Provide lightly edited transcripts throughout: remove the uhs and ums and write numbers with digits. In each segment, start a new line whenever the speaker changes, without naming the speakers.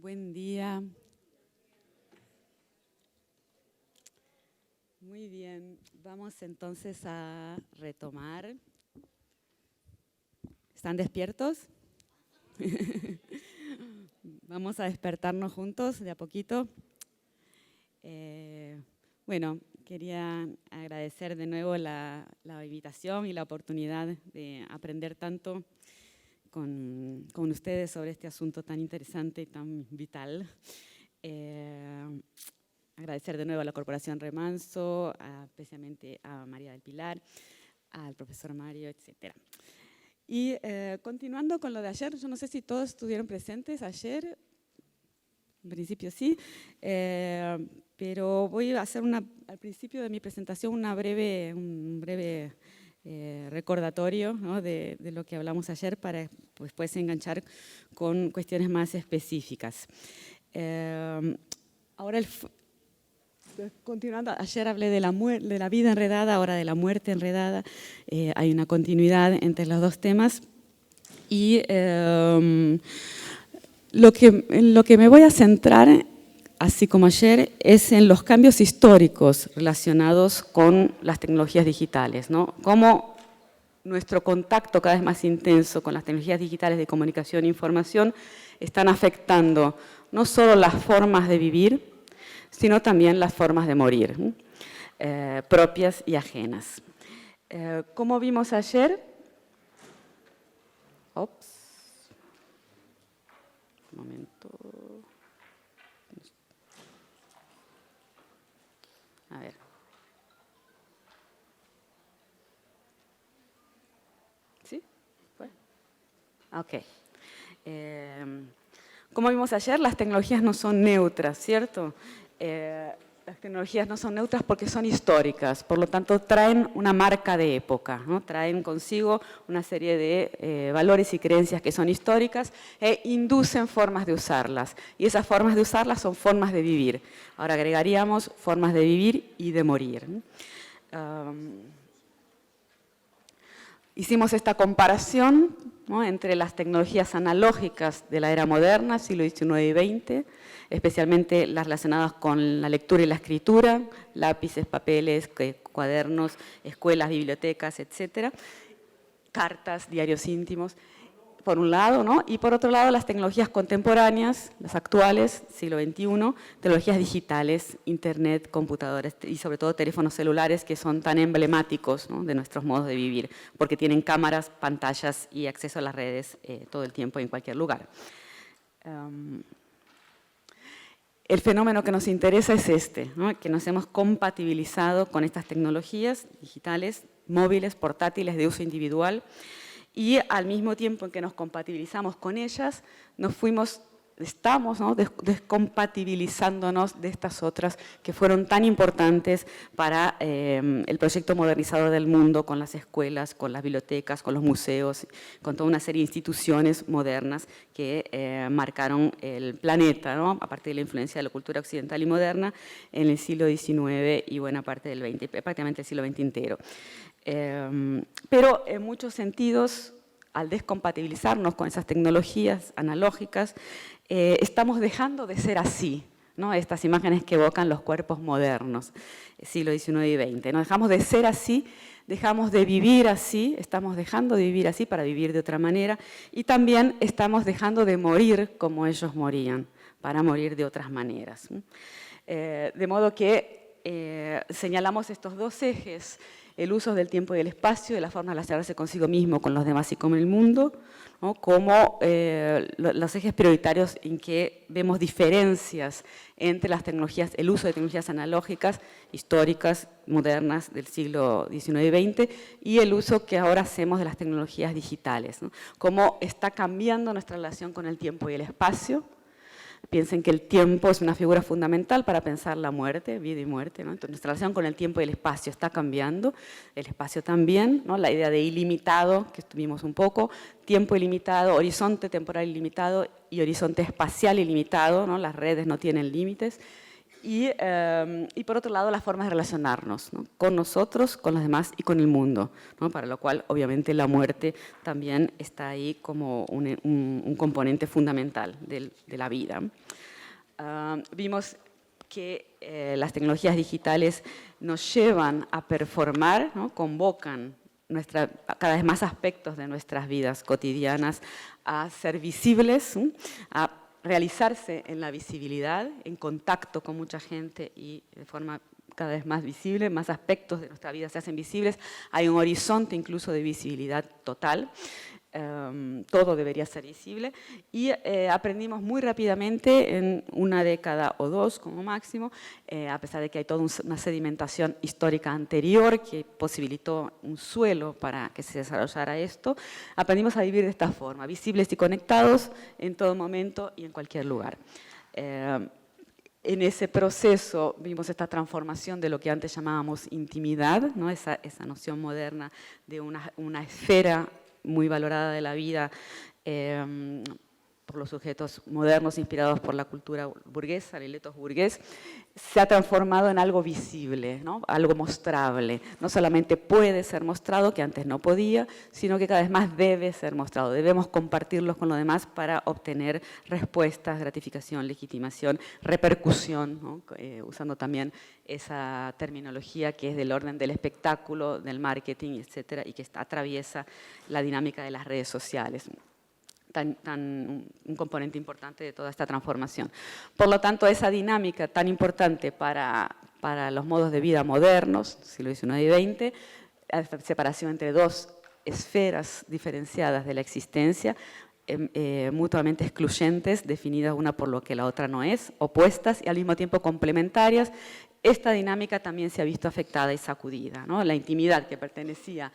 Buen día. Muy bien, vamos entonces a retomar. ¿Están despiertos? Vamos a despertarnos juntos de a poquito. Bueno, quería agradecer de nuevo la invitación y la oportunidad de aprender tanto con ustedes sobre este asunto tan interesante y tan vital. Agradecer de nuevo a la Corporación Remanso, especialmente a María del Pilar, al profesor Mario, etc. Y continuando con lo de ayer, yo no sé si todos estuvieron presentes ayer, en principio sí, pero voy a hacer al principio de mi presentación un breve recordatorio, ¿no?, de lo que hablamos ayer para después enganchar con cuestiones más específicas. Ahora, continuando, ayer hablé de la vida enredada, ahora de la muerte enredada. Hay una continuidad entre los dos temas. Y en lo que me voy a centrar, así como ayer, es en los cambios históricos relacionados con las tecnologías digitales, ¿no? Cómo nuestro contacto cada vez más intenso con las tecnologías digitales de comunicación e información están afectando no solo las formas de vivir, sino también las formas de morir, propias y ajenas. Como vimos ayer, un momento, a ver. ¿Sí? ¿Fue? Ok. Como vimos ayer, las tecnologías no son neutras, ¿cierto? Las tecnologías no son neutras porque son históricas, por lo tanto traen una marca de época, ¿no? Traen consigo una serie de valores y creencias que son históricas e inducen formas de usarlas. Y esas formas de usarlas son formas de vivir. Ahora agregaríamos formas de vivir y de morir. Hicimos esta comparación, ¿no?, entre las tecnologías analógicas de la era moderna, siglo XIX y XX, especialmente las relacionadas con la lectura y la escritura, lápices, papeles, cuadernos, escuelas, bibliotecas, etcétera, cartas, diarios íntimos, por un lado, ¿no? Y por otro lado, las tecnologías contemporáneas, las actuales, siglo XXI, tecnologías digitales, internet, computadores y sobre todo teléfonos celulares que son tan emblemáticos, ¿no?, de nuestros modos de vivir, porque tienen cámaras, pantallas y acceso a las redes todo el tiempo y en cualquier lugar. El fenómeno que nos interesa es este, ¿no?, que nos hemos compatibilizado con estas tecnologías digitales, móviles, portátiles, de uso individual, y al mismo tiempo en que nos compatibilizamos con ellas, estamos, ¿no?, descompatibilizándonos de estas otras que fueron tan importantes para el proyecto modernizador del mundo, con las escuelas, con las bibliotecas, con los museos, con toda una serie de instituciones modernas que marcaron el planeta, ¿no?, a partir de la influencia de la cultura occidental y moderna en el siglo XIX y buena parte del XX, prácticamente el siglo XX entero. Pero en muchos sentidos, al descompatibilizarnos con esas tecnologías analógicas, estamos dejando de ser así, ¿no? Estas imágenes que evocan los cuerpos modernos, siglo XIX y XX, ¿no? Dejamos de ser así, dejamos de vivir así, estamos dejando de vivir así para vivir de otra manera, y también estamos dejando de morir como ellos morían, para morir de otras maneras. De modo que señalamos estos dos ejes: el uso del tiempo y del espacio, de la forma de relacionarse consigo mismo, con los demás y con el mundo, ¿no?, como los ejes prioritarios en que vemos diferencias entre las tecnologías, el uso de tecnologías analógicas, históricas, modernas del siglo XIX y XX, y el uso que ahora hacemos de las tecnologías digitales, ¿no? Cómo está cambiando nuestra relación con el tiempo y el espacio. Piensen que el tiempo es una figura fundamental para pensar la muerte, vida y muerte, ¿no? Entonces, nuestra relación con el tiempo y el espacio está cambiando, el espacio también, ¿no? La idea de ilimitado, que estuvimos un poco, tiempo ilimitado, horizonte temporal ilimitado y horizonte espacial ilimitado, ¿no? Las redes no tienen límites. Y por otro lado, las formas de relacionarnos, ¿no? Con nosotros, con los demás y con el mundo, ¿no? Para lo cual, obviamente, la muerte también está ahí como un componente fundamental de la vida. Vimos que las tecnologías digitales nos llevan a performar, ¿no? Convocan cada vez más aspectos de nuestras vidas cotidianas a ser visibles, a realizarse en la visibilidad, en contacto con mucha gente y de forma cada vez más visible, más aspectos de nuestra vida se hacen visibles, hay un horizonte incluso de visibilidad total. Todo debería ser visible y aprendimos muy rápidamente en una década o dos como máximo, a pesar de que hay toda una sedimentación histórica anterior que posibilitó un suelo para que se desarrollara esto, aprendimos a vivir de esta forma, visibles y conectados en todo momento y en cualquier lugar. En ese proceso vimos esta transformación de lo que antes llamábamos intimidad, ¿no? Esa noción moderna de una esfera muy valorada de la vida por los sujetos modernos inspirados por la cultura burguesa, el ethos burgués, se ha transformado en algo visible, ¿no? Algo mostrable. No solamente puede ser mostrado, que antes no podía, sino que cada vez más debe ser mostrado. Debemos compartirlos con los demás para obtener respuestas, gratificación, legitimación, repercusión, ¿no? Usando también esa terminología que es del orden del espectáculo, del marketing, etcétera, y que atraviesa la dinámica de las redes sociales. Un componente importante de toda esta transformación. Por lo tanto, esa dinámica tan importante para los modos de vida modernos, siglo XIX y XX, esta separación entre dos esferas diferenciadas de la existencia, mutuamente excluyentes, definidas una por lo que la otra no es, opuestas y al mismo tiempo complementarias, esta dinámica también se ha visto afectada y sacudida, ¿no? La intimidad que pertenecía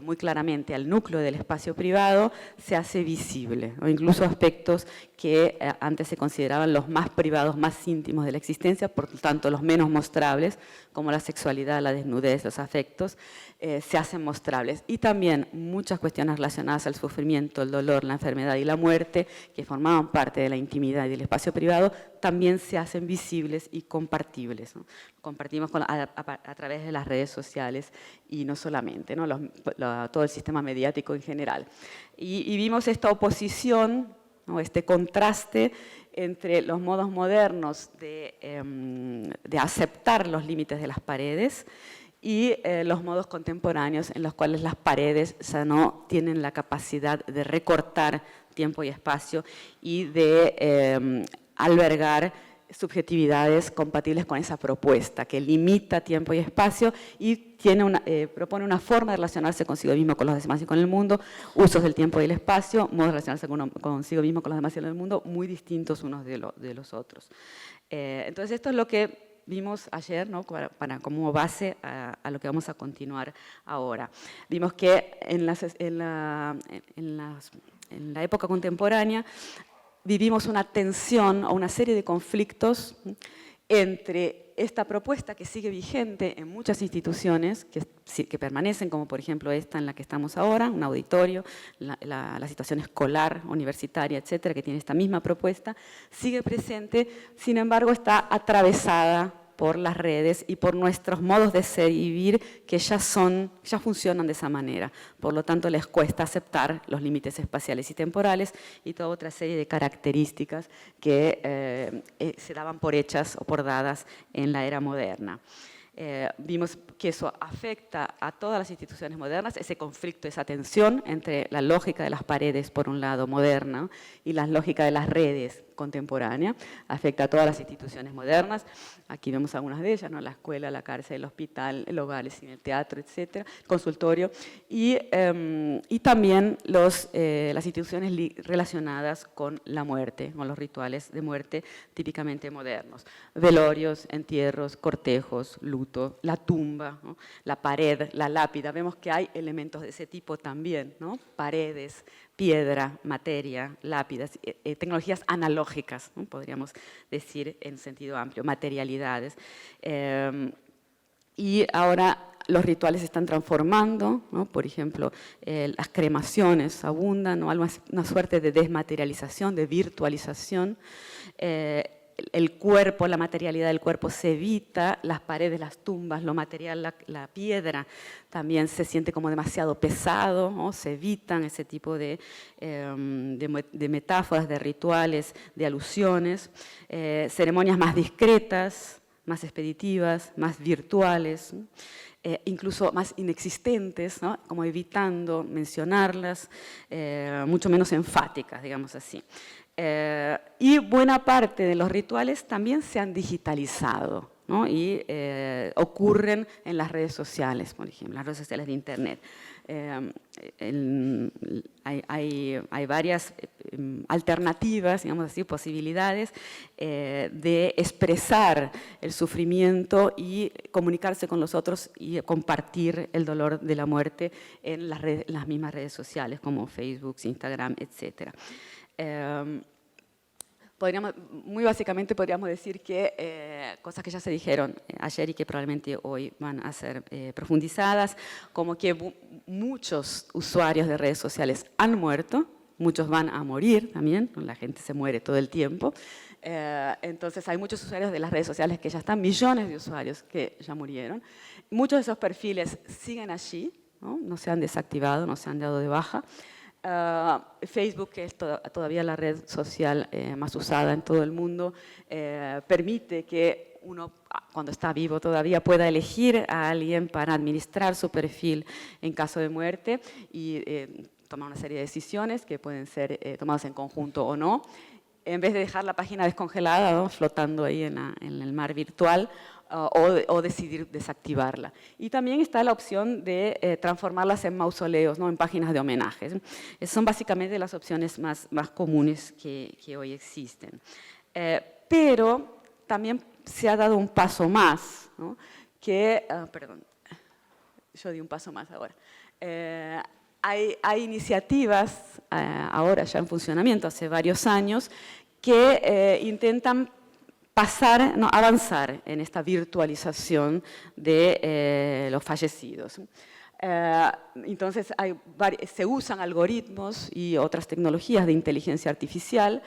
muy claramente al núcleo del espacio privado se hace visible, o incluso aspectos que antes se consideraban los más privados, más íntimos de la existencia, por lo tanto los menos mostrables, como la sexualidad, la desnudez, los afectos, se hacen mostrables. Y también muchas cuestiones relacionadas al sufrimiento, el dolor, la enfermedad y la muerte, que formaban parte de la intimidad y del espacio privado, también se hacen visibles y compartibles, ¿no? Compartimos a través de las redes sociales y no solamente, ¿no? Todo el sistema mediático en general. Y vimos esta oposición, ¿no? Este contraste entre los modos modernos de aceptar los límites de las paredes y los modos contemporáneos en los cuales las paredes ya no tienen la capacidad de recortar tiempo y espacio y de albergar subjetividades compatibles con esa propuesta que limita tiempo y espacio y propone una forma de relacionarse consigo mismo, con los demás y con el mundo, usos del tiempo y el espacio, modos de relacionarse consigo mismo, con los demás y con el mundo, muy distintos unos de los otros. Entonces esto es lo que vimos ayer, ¿no? Como base a lo que vamos a continuar ahora. Vimos que en la época contemporánea vivimos una tensión o una serie de conflictos entre esta propuesta que sigue vigente en muchas instituciones que permanecen, como por ejemplo esta en la que estamos ahora, un auditorio, la situación escolar, universitaria, etcétera, que tiene esta misma propuesta, sigue presente, sin embargo está atravesada por las redes y por nuestros modos de ser y vivir que ya funcionan de esa manera. Por lo tanto, les cuesta aceptar los límites espaciales y temporales y toda otra serie de características que se daban por hechas o por dadas en la era moderna. Vimos que eso afecta a todas las instituciones modernas, ese conflicto, esa tensión entre la lógica de las paredes, por un lado, moderna, y la lógica de las redes, contemporánea, afecta a todas las instituciones modernas. Aquí vemos algunas de ellas, ¿no? La escuela, la cárcel, el hospital, el hogar, el cine, el teatro, etcétera, consultorio, y también las instituciones relacionadas con la muerte, con los rituales de muerte típicamente modernos. Velorios, entierros, cortejos, luto, la tumba, ¿no? La pared, la lápida. Vemos que hay elementos de ese tipo también, ¿no? Paredes, piedra, materia, lápidas, tecnologías analógicas, ¿no? Podríamos decir en sentido amplio, materialidades. Y ahora los rituales se están transformando, ¿no? Por ejemplo, las cremaciones abundan, ¿no? Una suerte de desmaterialización, de virtualización. el cuerpo, la materialidad del cuerpo se evita, las paredes, las tumbas, lo material, la piedra también se siente como demasiado pesado, ¿no? Se evitan ese tipo de metáforas, de rituales, de alusiones, ceremonias más discretas, más expeditivas, más virtuales, ¿no? Incluso más inexistentes, ¿no? Como evitando mencionarlas, mucho menos enfáticas, digamos así. Y buena parte de los rituales también se han digitalizado, ¿no? Y ocurren en las redes sociales, por ejemplo, las redes sociales de Internet. Hay varias alternativas, digamos así, posibilidades de expresar el sufrimiento y comunicarse con los otros y compartir el dolor de la muerte en las mismas redes sociales como Facebook, Instagram, etc. Muy básicamente podríamos decir que cosas que ya se dijeron ayer y que probablemente hoy van a ser profundizadas, como que muchos usuarios de redes sociales han muerto, muchos van a morir también, la gente se muere todo el tiempo. Entonces hay muchos usuarios de las redes sociales que ya están, millones de usuarios que ya murieron. Muchos de esos perfiles siguen allí, no se han desactivado, no se han dado de baja. Facebook, que es todavía la red social más usada en todo el mundo, permite que uno, cuando está vivo todavía, pueda elegir a alguien para administrar su perfil en caso de muerte y tomar una serie de decisiones que pueden ser tomadas en conjunto o no, en vez de dejar la página descongelada, ¿no? Flotando ahí en el mar virtual, o decidir desactivarla. Y también está la opción de transformarlas en mausoleos, ¿no? En páginas de homenajes. Son básicamente las opciones más comunes que hoy existen. Pero también se ha dado un paso más, ¿no? Perdón, yo di un paso más ahora. Hay iniciativas ahora ya en funcionamiento hace varios años que intentan avanzar en esta virtualización de los fallecidos. Entonces se usan algoritmos y otras tecnologías de inteligencia artificial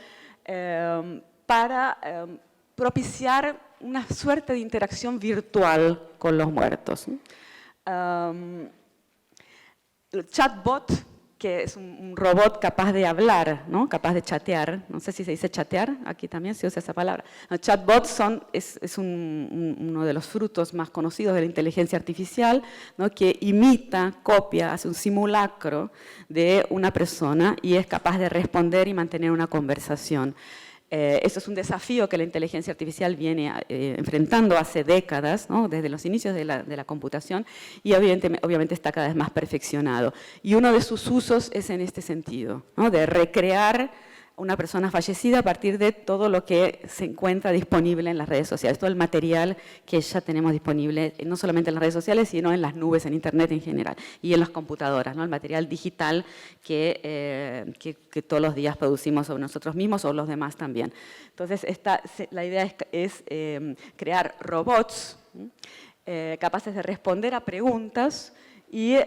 para propiciar una suerte de interacción virtual con los muertos. El chatbot, que es un robot capaz de hablar, ¿no? Capaz de chatear, no sé si se dice chatear, aquí también se usa esa palabra. Los chatbots es uno de los frutos más conocidos de la inteligencia artificial, ¿no? Que imita, copia, hace un simulacro de una persona y es capaz de responder y mantener una conversación. Eso es un desafío que la inteligencia artificial viene enfrentando hace décadas, ¿no? Desde los inicios de la computación, y obviamente está cada vez más perfeccionado. Y uno de sus usos es en este sentido, ¿no? De recrear una persona fallecida a partir de todo lo que se encuentra disponible en las redes sociales, todo el material que ya tenemos disponible, no solamente en las redes sociales, sino en las nubes, en Internet en general, y en las computadoras, ¿no? El material digital que todos los días producimos sobre nosotros mismos o los demás también. Entonces, la idea es crear robots capaces de responder a preguntas y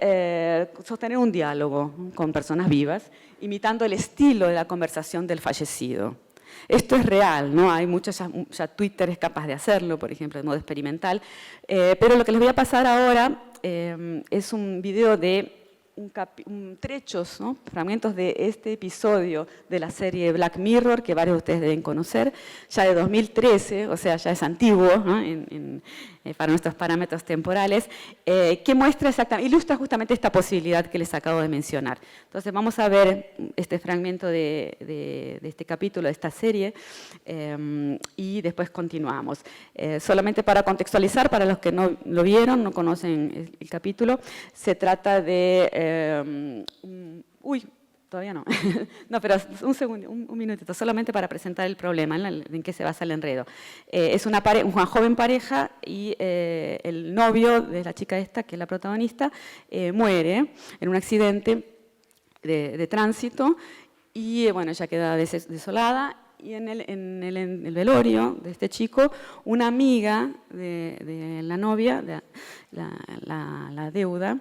sostener un diálogo con personas vivas, imitando el estilo de la conversación del fallecido. Esto es real, ¿no? Hay muchos, ya Twitter es capaz de hacerlo, por ejemplo, de modo experimental, pero lo que les voy a pasar ahora es un video de trechos, ¿no? Fragmentos de este episodio de la serie Black Mirror, que varios de ustedes deben conocer, ya de 2013, o sea, ya es antiguo, ¿no? Para nuestros parámetros temporales, que muestra exactamente, ilustra justamente esta posibilidad que les acabo de mencionar. Entonces vamos a ver este fragmento de este capítulo, de esta serie, y después continuamos. Solamente para contextualizar, para los que no lo vieron, no conocen el capítulo, se trata de todavía no. No, pero un segundo, un minutito, solamente para presentar el problema en qué se basa el enredo. Es una joven pareja y el novio de la chica esta, que es la protagonista, muere en un accidente de tránsito y, bueno, ella queda desolada. Y en el velorio de este chico, una amiga de la novia, la deuda,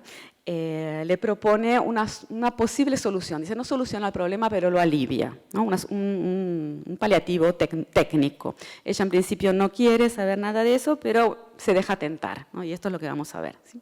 le propone una posible solución. Dice, no soluciona el problema, pero lo alivia, ¿no? Un paliativo técnico. Ella en principio no quiere saber nada de eso, pero se deja tentar, ¿no? Y esto es lo que vamos a ver, ¿sí?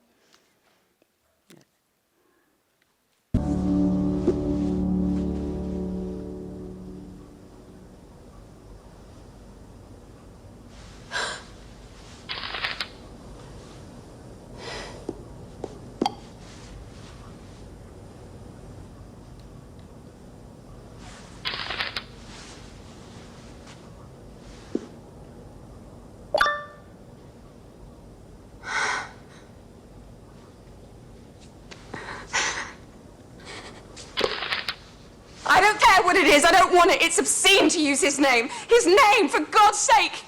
I don't care what it is. I don't want it. It's obscene to use his name. His name, for God's sake.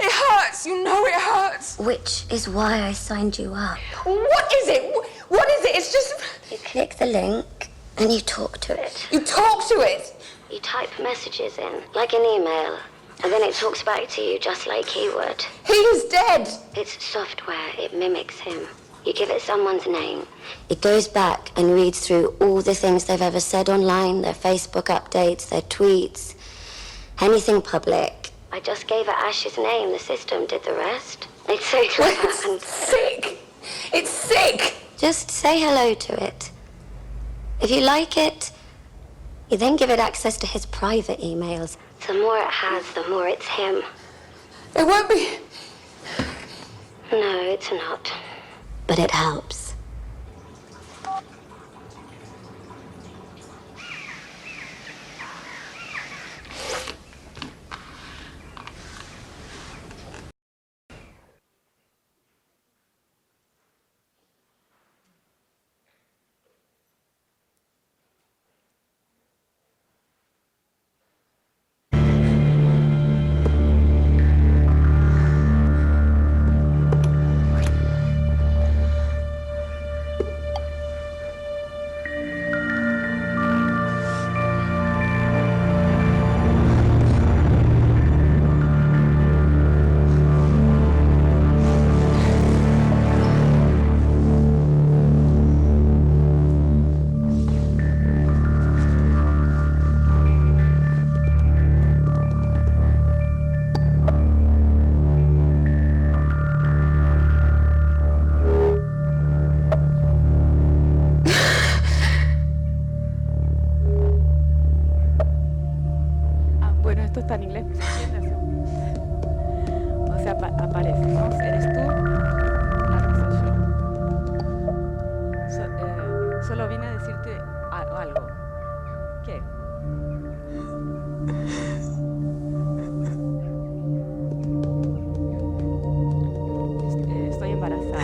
It hurts. You know it hurts.
Which is why I signed you up.
What is it? What is it? It's just...
You click the link and you talk to it.
You talk to it.
You type messages in, like an email, and then it talks back to you just like he would.
He is dead.
It's software. It mimics him. You give it someone's name. It goes back and reads through all the things they've ever said online, their Facebook updates, their tweets, anything public. I just gave it Ash's name. The system did the rest. It's so clever.
It's sick. It's sick.
Just say hello to it. If you like it, you then give it access to his private emails. The more it has, the more it's him.
It won't be...
No, it's not. But it helps.
Esto está en inglés, ¿se entiende? O sea, aparece, ¿no? ¿Eres tú? Claro que soy yo. Solo vine a decirte algo. ¿Qué? Estoy embarazada.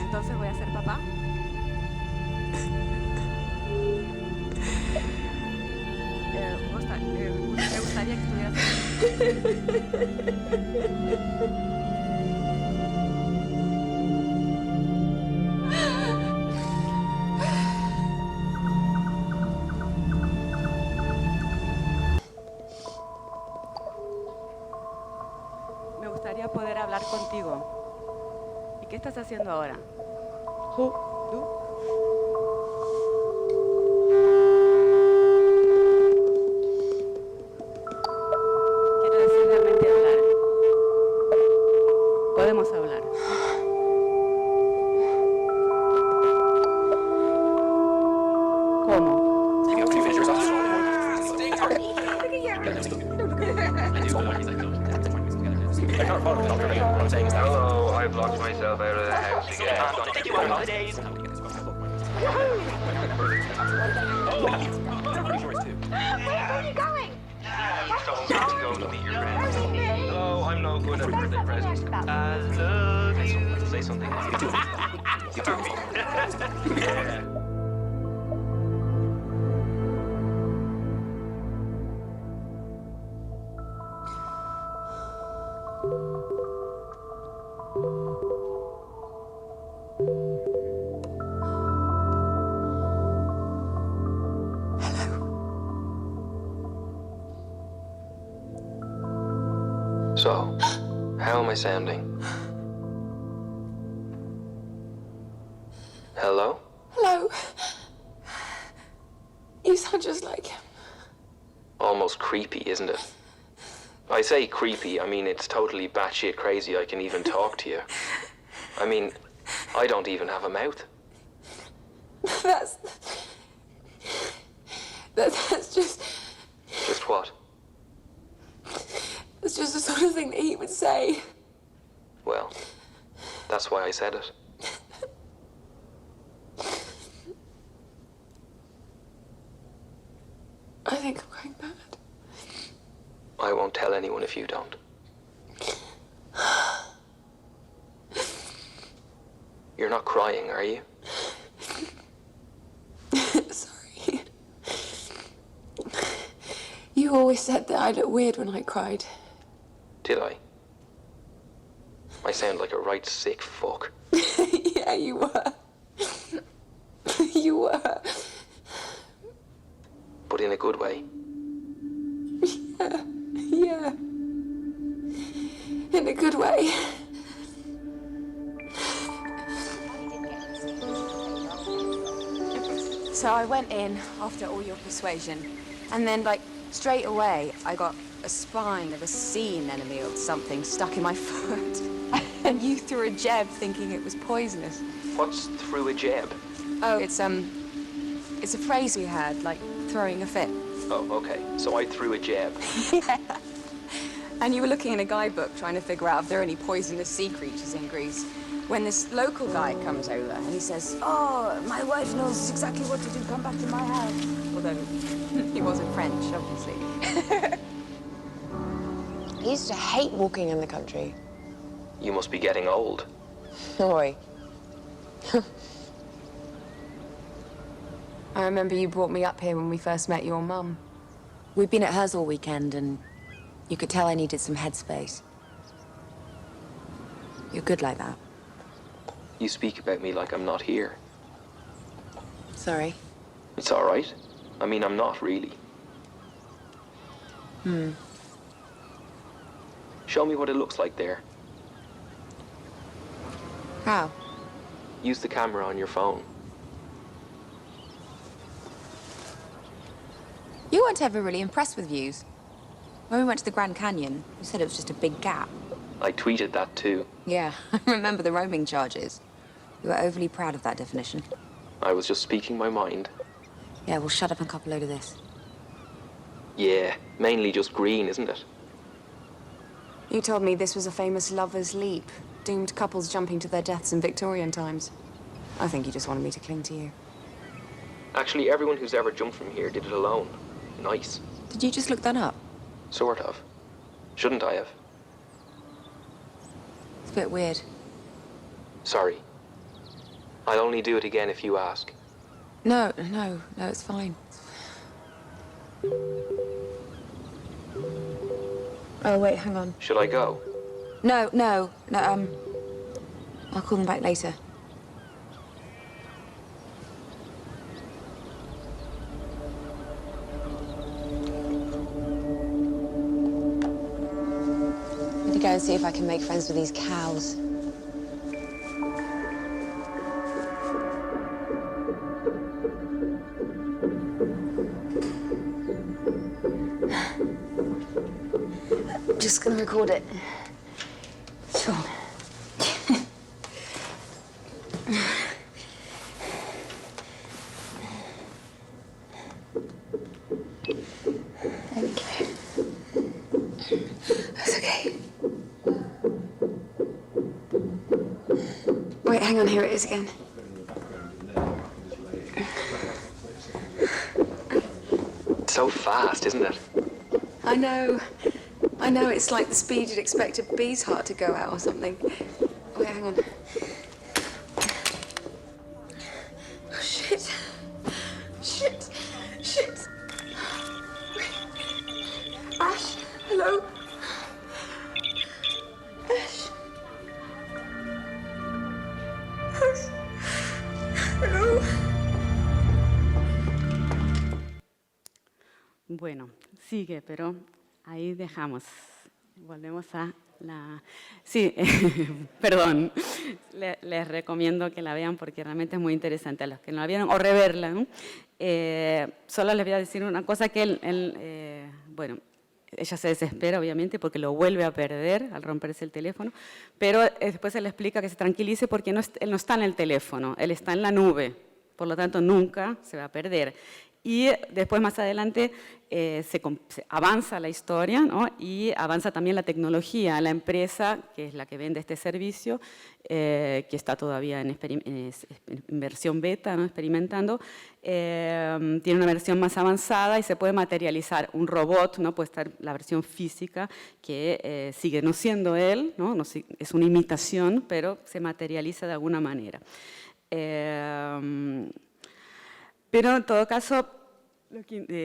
Entonces voy a ser papá. Me gustaría que estuvieras. Me gustaría poder hablar contigo. ¿Y qué estás haciendo ahora? Who? ¿Tú? Quiero decir realmente hablar. Podemos hablar. ¿Cómo?
Hello, I've locked myself out of the house again.
Take you on holidays.
Where are you going?
So I'm going to meet your friends. Hello, I'm no good at birthday presents. I love you. Say something. Yeah. So, how am I sounding? Hello?
Hello. You sound just like him.
Almost creepy, isn't it? I say creepy, I mean it's totally batshit crazy I can even talk to you. I mean, I don't even have a mouth.
That's just...
Just what?
It's just the sort of thing that he would say.
Well, that's why I said it.
I think I'm going mad.
I won't tell anyone if you don't. You're not crying, are you?
Sorry. You always said that I look weird when I cried.
Did I? I sound like a right sick fuck.
Yeah, you were. You were.
But in a good way.
Yeah. In a good way. So I went in after all your persuasion, and then, like, straight away, I got a spine of a sea anemone or something stuck in my foot. And you threw a jab thinking it was poisonous.
What's through a jab?
Oh, it's a phrase we had, like throwing a fit.
Oh, okay. So I threw a jab.
Yeah. And you were looking in a guidebook trying to figure out if there are any poisonous sea creatures in Greece. When this local guy comes over and he says, "Oh, my wife knows exactly what to do. Come back to my house." Although he wasn't French, obviously.
I used to hate walking in the country.
You must be getting old.
Oi.
I remember you brought me up here when we first met your mum.
We'd been at hers all weekend, and you could tell I needed some headspace. You're good like that.
You speak about me like I'm not here.
Sorry.
It's all right. I mean, I'm not really. Show me what it looks like there.
How?
Use the camera on your phone.
You weren't ever really impressed with views. When we went to the Grand Canyon, you said it was just a big gap.
I tweeted that too.
Yeah, I remember the roaming charges. You were overly proud of that definition.
I was just speaking my mind.
Yeah, well, shut up and cop a load of this.
Yeah, mainly just green, isn't it?
You told me this was a famous lover's leap. Doomed couples jumping to their deaths in Victorian times. I think you just wanted me to cling to you.
Actually, everyone who's ever jumped from here did it alone. Nice.
Did you just look that up?
Sort of. Shouldn't I have?
It's a bit weird.
Sorry. I'll only do it again if you ask.
No, it's fine. Oh, wait, hang on.
Should I go?
No, I'll call them back later. I'm gonna go and see if I can make friends with these cows. I'm just gonna record it. Sure. Okay. That's okay. Wait, hang on, here it is again.
It's so fast, isn't it?
I know, it's like the speed you'd expect a bee's heart to go out or something. Wait, hang on. Oh, shit. Ash, hello? Ash. Hello?
Bueno, sigue, pero ahí dejamos Volvemos a la... Sí, perdón, les recomiendo que la vean porque realmente es muy interesante a los que no la vieron, o reverla, ¿no? Solo les voy a decir una cosa que bueno, ella se desespera, obviamente, porque lo vuelve a perder al romperse el teléfono, pero después se le explica que se tranquilice porque él no está en el teléfono, él está en la nube, por lo tanto nunca se va a perder. Y después, más adelante, se avanza la historia, ¿no? Y avanza también la tecnología. La empresa, que es la que vende este servicio, que está todavía en versión beta, ¿no? Experimentando, tiene una versión más avanzada y se puede materializar un robot, ¿no? Puede estar la versión física, que sigue no siendo él, ¿no? Es una imitación, pero se materializa de alguna manera. Pero en todo caso,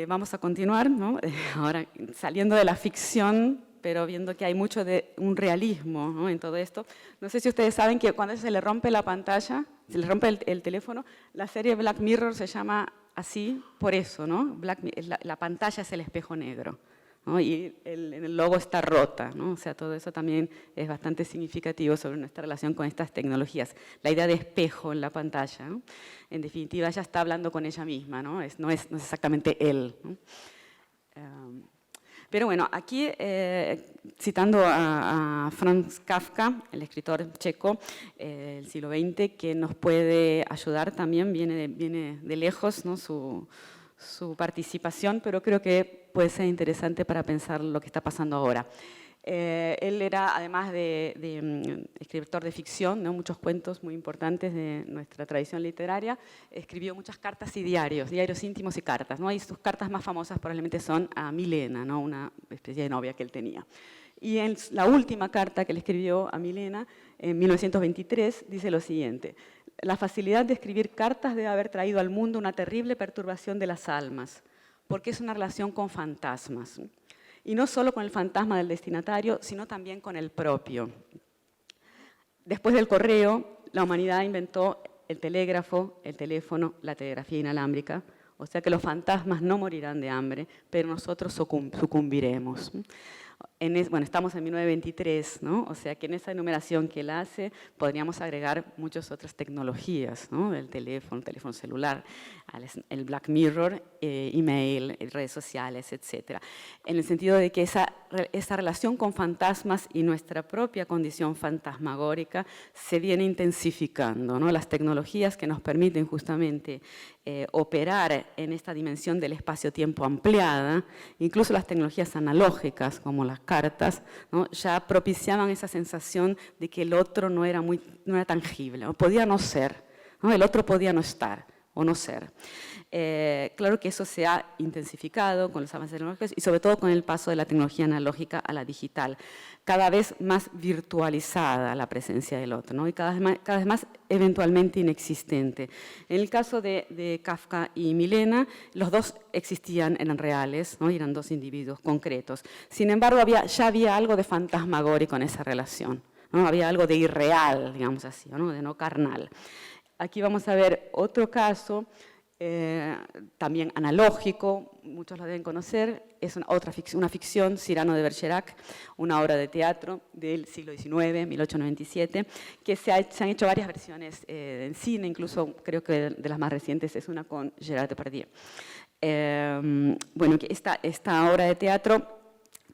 vamos a continuar, ¿no? Ahora saliendo de la ficción, pero viendo que hay mucho de un realismo, ¿no? En todo esto. No sé si ustedes saben que cuando se le rompe la pantalla, se le rompe el teléfono, la serie Black Mirror se llama así por eso, ¿no? La pantalla es el espejo negro, ¿no? Y el logo está rota, ¿no? O sea, todo eso también es bastante significativo sobre nuestra relación con estas tecnologías. La idea de espejo en la pantalla, ¿no? En definitiva, ella está hablando con ella misma, ¿no? No es exactamente él, ¿no? Pero bueno, aquí, citando a Franz Kafka, el escritor checo del siglo XX, que nos puede ayudar también, viene de lejos, ¿no? Su participación, pero creo que puede ser interesante para pensar lo que está pasando ahora. Él era, además de escritor de ficción, ¿no? Muchos cuentos muy importantes de nuestra tradición literaria, escribió muchas cartas y diarios íntimos y cartas, ¿no? Y sus cartas más famosas probablemente son a Milena, ¿no? Una especie de novia que él tenía. Y en la última carta que le escribió a Milena, en 1923, dice lo siguiente: la facilidad de escribir cartas debe haber traído al mundo una terrible perturbación de las almas, porque es una relación con fantasmas. Y no solo con el fantasma del destinatario, sino también con el propio. Después del correo, la humanidad inventó el telégrafo, el teléfono, la telegrafía inalámbrica, o sea que los fantasmas no morirán de hambre, pero nosotros sucumbiremos. Bueno, estamos en 1923, ¿no? O sea que en esa enumeración que él hace podríamos agregar muchas otras tecnologías, ¿no? El teléfono celular, el Black Mirror, email, redes sociales, etc. En el sentido de que esa relación con fantasmas y nuestra propia condición fantasmagórica se viene intensificando, ¿no? Las tecnologías que nos permiten justamente operar en esta dimensión del espacio-tiempo ampliada, incluso las tecnologías analógicas como las cartas, ¿no? Ya propiciaban esa sensación de que el otro no era tangible, o podía no ser, ¿no? El otro podía no estar o no ser. Claro que eso se ha intensificado con los avances tecnológicos y sobre todo con el paso de la tecnología analógica a la digital, cada vez más virtualizada la presencia del otro, ¿no? Y cada vez más eventualmente inexistente. En el caso de Kafka y Milena, los dos existían, eran reales, ¿no? Y eran dos individuos concretos. Sin embargo, ya había algo de fantasmagórico en esa relación, ¿no? Había algo de irreal, digamos así, ¿no? De no carnal. Aquí vamos a ver otro caso, también analógico, muchos lo deben conocer, es una ficción, Cyrano de Bergerac, una obra de teatro del siglo XIX, 1897, que se han hecho varias versiones en cine, incluso creo que de las más recientes es una con Gérard Depardieu. Bueno, esta obra de teatro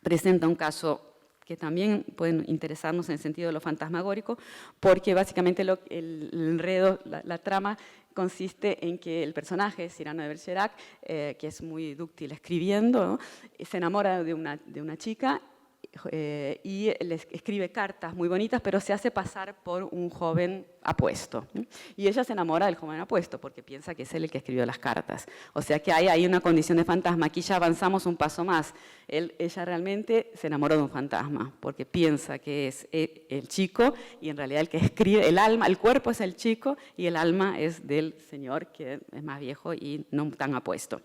presenta un caso que también pueden interesarnos en el sentido de lo fantasmagórico, porque básicamente el enredo, la trama, consiste en que el personaje, Cyrano de Bergerac, que es muy dúctil escribiendo, ¿no? Se enamora de una chica y le escribe cartas muy bonitas, pero se hace pasar por un joven apuesto. Y ella se enamora del joven apuesto porque piensa que es él el que escribió las cartas. O sea que hay ahí una condición de fantasma. Aquí ya avanzamos un paso más. Ella realmente se enamoró de un fantasma porque piensa que es el chico y en realidad el que escribe, el cuerpo es el chico y el alma es del señor que es más viejo y no tan apuesto.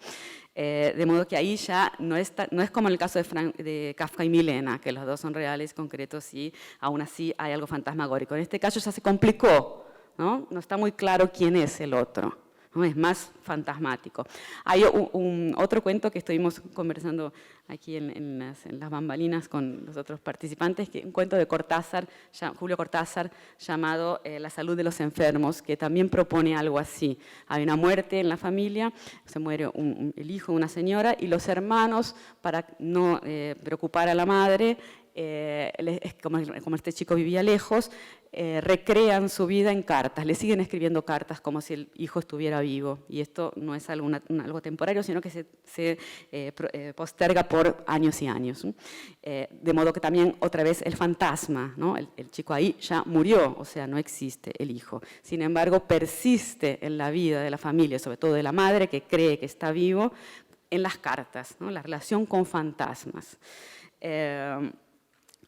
De modo que ahí ya no es como en el caso de Kafka y Milena, que los dos son reales, concretos y aún así hay algo fantasmagórico. En este caso ya se complicó, ¿no? No está muy claro quién es el otro, ¿no? Es más fantasmático. Hay otro cuento que estuvimos conversando aquí en las bambalinas con los otros participantes, que un cuento de Cortázar, Julio Cortázar, llamado La salud de los enfermos, que también propone algo así. Hay una muerte en la familia, se muere el hijo de una señora, y los hermanos, para no preocupar a la madre, como este chico vivía lejos, recrean su vida en cartas, le siguen escribiendo cartas como si el hijo estuviera vivo, y esto no es algo temporario, sino que se posterga por años y años. De modo que también otra vez el fantasma, ¿no? El chico ahí ya murió, o sea, no existe el hijo. Sin embargo, persiste en la vida de la familia, sobre todo de la madre que cree que está vivo, en las cartas, ¿no? La relación con fantasmas.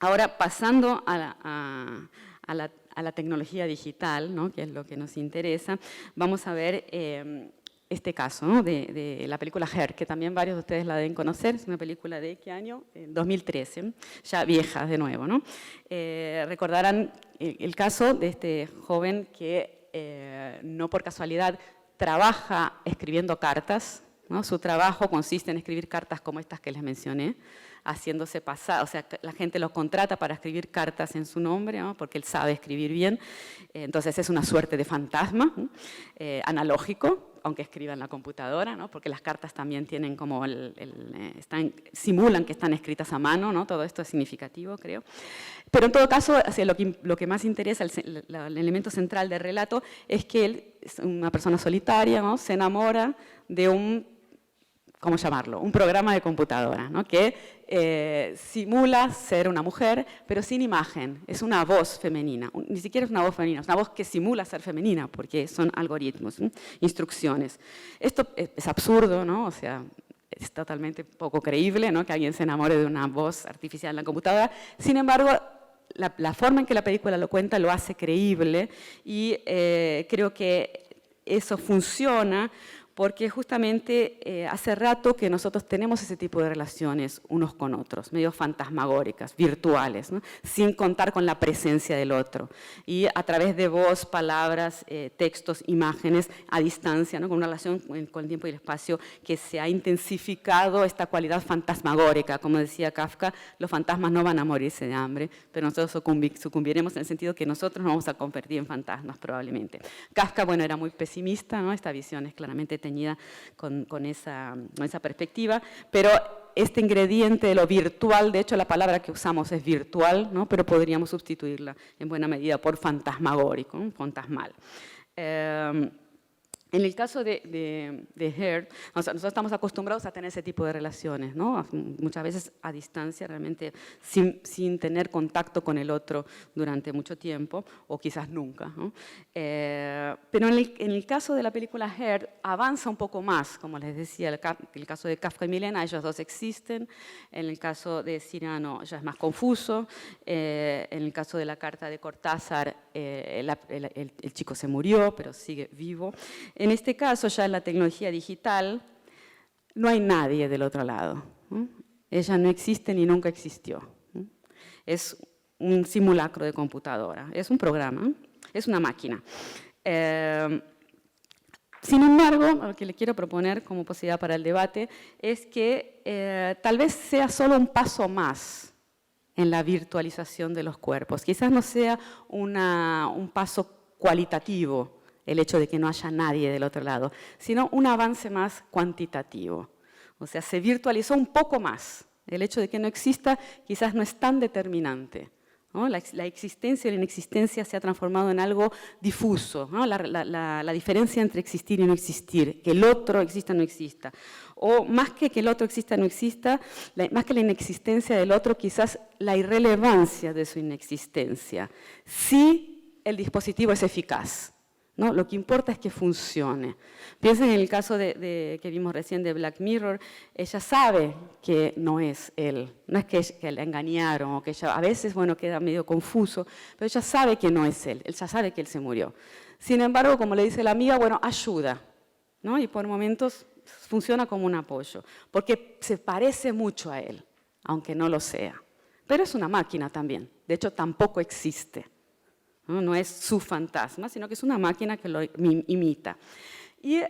Ahora, pasando a la tecnología digital, ¿no? Que es lo que nos interesa, vamos a ver este caso, ¿no? de la película Her, que también varios de ustedes la deben conocer. Es una película de ¿qué año? 2013, ya vieja de nuevo, ¿no? Recordarán el caso de este joven que no por casualidad trabaja escribiendo cartas, ¿no? Su trabajo consiste en escribir cartas como estas que les mencioné, haciéndose pasar, o sea, la gente lo contrata para escribir cartas en su nombre, ¿no? Porque él sabe escribir bien. Entonces es una suerte de fantasma, analógico, aunque escriba en la computadora, ¿no? Porque las cartas también tienen como simulan que están escritas a mano, ¿no? Todo esto es significativo, creo. Pero en todo caso, lo que más interesa, el elemento central del relato, es que él es una persona solitaria, ¿no? Se enamora de ¿cómo llamarlo? Un programa de computadora, ¿no? Que simula ser una mujer, pero sin imagen. Es una voz femenina. Ni siquiera es una voz femenina, es una voz que simula ser femenina, porque son algoritmos, ¿sí? Instrucciones. Esto es absurdo, ¿no? O sea, es totalmente poco creíble, ¿no? Que alguien se enamore de una voz artificial en la computadora. Sin embargo, la forma en que la película lo cuenta lo hace creíble, y creo que eso funciona porque justamente hace rato que nosotros tenemos ese tipo de relaciones unos con otros, medio fantasmagóricas, virtuales, ¿no? Sin contar con la presencia del otro. Y a través de voz, palabras, textos, imágenes, a distancia, ¿no? Con una relación con el tiempo y el espacio que se ha intensificado esta cualidad fantasmagórica. Como decía Kafka, los fantasmas no van a morirse de hambre, pero nosotros sucumbiremos en el sentido que nosotros nos vamos a convertir en fantasmas probablemente. Kafka, bueno, era muy pesimista, ¿no? Esta visión es claramente teñida con esa perspectiva, pero este ingrediente de lo virtual, de hecho la palabra que usamos es virtual, ¿no? Pero podríamos sustituirla en buena medida por fantasmagórico, ¿no? Fantasmal. En el caso de Her, nosotros estamos acostumbrados a tener ese tipo de relaciones, ¿no? Muchas veces a distancia, realmente sin tener contacto con el otro durante mucho tiempo, o quizás nunca, ¿no? Pero en el caso de la película Her, avanza un poco más, como les decía, el caso de Kafka y Milena, ellos dos existen. En el caso de Cyrano ya es más confuso. En el caso de la carta de Cortázar, el chico se murió, pero sigue vivo. En este caso, ya en la tecnología digital, no hay nadie del otro lado. Ella no existe ni nunca existió. Es un simulacro de computadora, es un programa, es una máquina. Sin embargo, lo que le quiero proponer como posibilidad para el debate es que tal vez sea solo un paso más en la virtualización de los cuerpos. Quizás no sea un paso cualitativo, el hecho de que no haya nadie del otro lado, sino un avance más cuantitativo. O sea, se virtualizó un poco más. El hecho de que no exista quizás no es tan determinante, ¿no? La existencia y la inexistencia se ha transformado en algo difuso, ¿no? La diferencia entre existir y no existir, que el otro exista o no exista. O más que el otro exista o no exista, más que la inexistencia del otro, quizás la irrelevancia de su inexistencia. Si el dispositivo es eficaz, ¿no? Lo que importa es que funcione. Piensen en el caso que vimos recién de Black Mirror. Ella sabe que no es él, no es que la engañaron, o que ella, a veces, bueno, queda medio confuso, pero ella sabe que no es él ya sabe que él se murió. Sin embargo, como le dice la amiga, bueno, ayuda, ¿no? Y por momentos funciona como un apoyo, porque se parece mucho a él, aunque no lo sea. Pero es una máquina también, de hecho tampoco existe. No es su fantasma, sino que es una máquina que lo imita. Y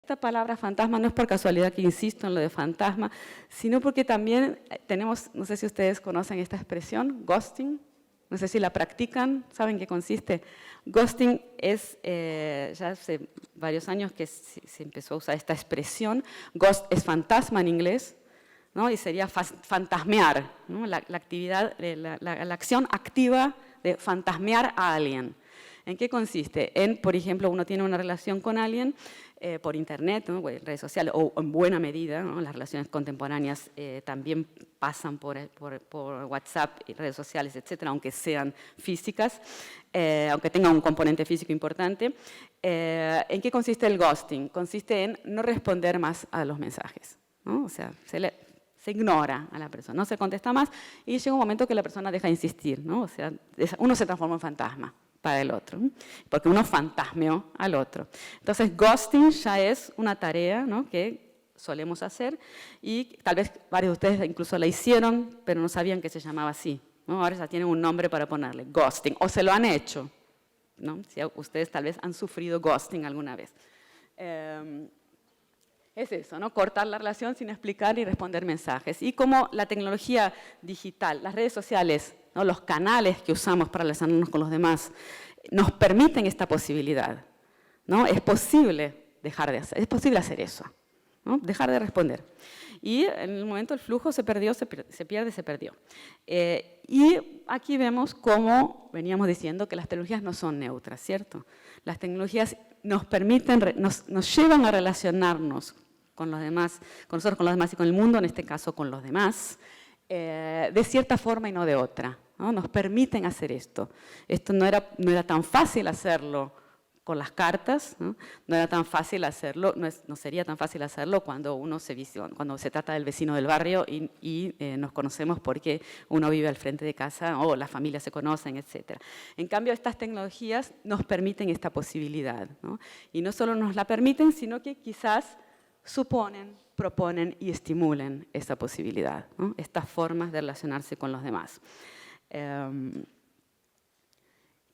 esta palabra fantasma no es por casualidad que insisto en lo de fantasma, sino porque también tenemos, no sé si ustedes conocen esta expresión, ghosting, no sé si la practican, ¿saben qué consiste? Ghosting es, ya hace varios años que se empezó a usar esta expresión, ghost es fantasma en inglés, ¿no? Y sería fantasmear, ¿no? La actividad, la acción activa de fantasmear a alguien. ¿En qué consiste? En, por ejemplo, uno tiene una relación con alguien por internet, ¿no? Redes sociales, o en buena medida, ¿no? Las relaciones contemporáneas también pasan por WhatsApp y redes sociales, etcétera, aunque sean físicas, aunque tengan un componente físico importante. ¿En qué consiste el ghosting? Consiste en no responder más a los mensajes, ¿no? O sea, se ignora a la persona, no se contesta más y llega un momento que la persona deja de insistir, ¿no? O sea, uno se transforma en fantasma para el otro, porque uno fantasmeó al otro. Entonces, ghosting ya es una tarea, ¿no? Que solemos hacer y tal vez varios de ustedes incluso la hicieron, pero no sabían que se llamaba así, ¿no? Ahora ya tienen un nombre para ponerle, ghosting, o se lo han hecho, ¿no? Si ustedes tal vez han sufrido ghosting alguna vez. Es eso, ¿no? Cortar la relación sin explicar y responder mensajes. Y como la tecnología digital, las redes sociales, ¿no? Los canales que usamos para relacionarnos con los demás, nos permiten esta posibilidad, ¿no? Es posible dejar de hacer, es posible hacer eso, ¿no? Dejar de responder. Y en el momento el flujo se perdió, se perdió. Y aquí vemos cómo veníamos diciendo que las tecnologías no son neutras, ¿cierto? Las tecnologías nos permiten, nos llevan a relacionarnos con los demás, con nosotros, con los demás y con el mundo, en este caso con los demás, de cierta forma y no de otra, ¿no? Nos permiten hacer esto. Esto no era tan fácil hacerlo con las cartas, ¿no? No era tan fácil hacerlo, no sería tan fácil hacerlo cuando cuando se trata del vecino del barrio y nos conocemos porque uno vive al frente de casa o las familias se conocen, etc. En cambio, estas tecnologías nos permiten esta posibilidad, ¿no? Y no solo nos la permiten, sino que quizás suponen, proponen y estimulen esa posibilidad, ¿no? Estas formas de relacionarse con los demás.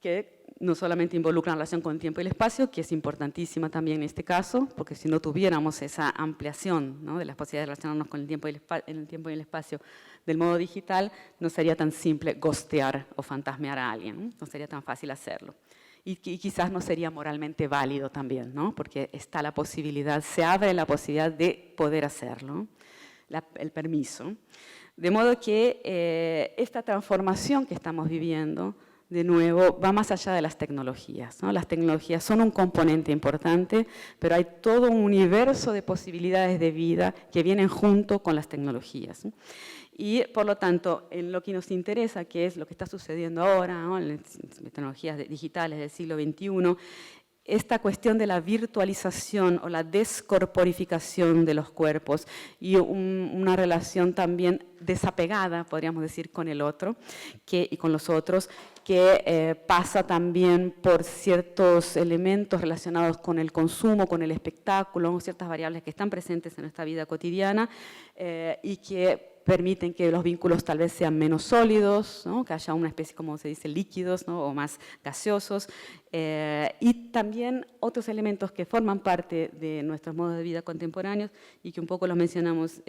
Que no solamente involucran la relación con el tiempo y el espacio, que es importantísima también en este caso, porque si no tuviéramos esa ampliación, ¿no? De las posibilidades de relacionarnos con el tiempo y el espacio del modo digital, no sería tan simple ghostear o fantasmear a alguien, ¿no? No sería tan fácil hacerlo. Y quizás no sería moralmente válido también, ¿no? Porque está la posibilidad, se abre la posibilidad de poder hacerlo, el permiso. De modo que esta transformación que estamos viviendo, de nuevo, va más allá de las tecnologías, ¿no? Las tecnologías son un componente importante, pero hay todo un universo de posibilidades de vida que vienen junto con las tecnologías, ¿no? Y, por lo tanto, en lo que nos interesa, que es lo que está sucediendo ahora, ¿no? En las tecnologías digitales del siglo XXI, esta cuestión de la virtualización o la descorporificación de los cuerpos y una relación también desapegada, podríamos decir, con el otro y con los otros, que pasa también por ciertos elementos relacionados con el consumo, con el espectáculo, ciertas variables que están presentes en nuestra vida cotidiana y que permiten que los vínculos tal vez sean menos sólidos, ¿no? Que haya una especie, como se dice, líquidos, ¿no? O más gaseosos, y también otros elementos que forman parte de nuestros modos de vida contemporáneos y que un poco los mencionamos,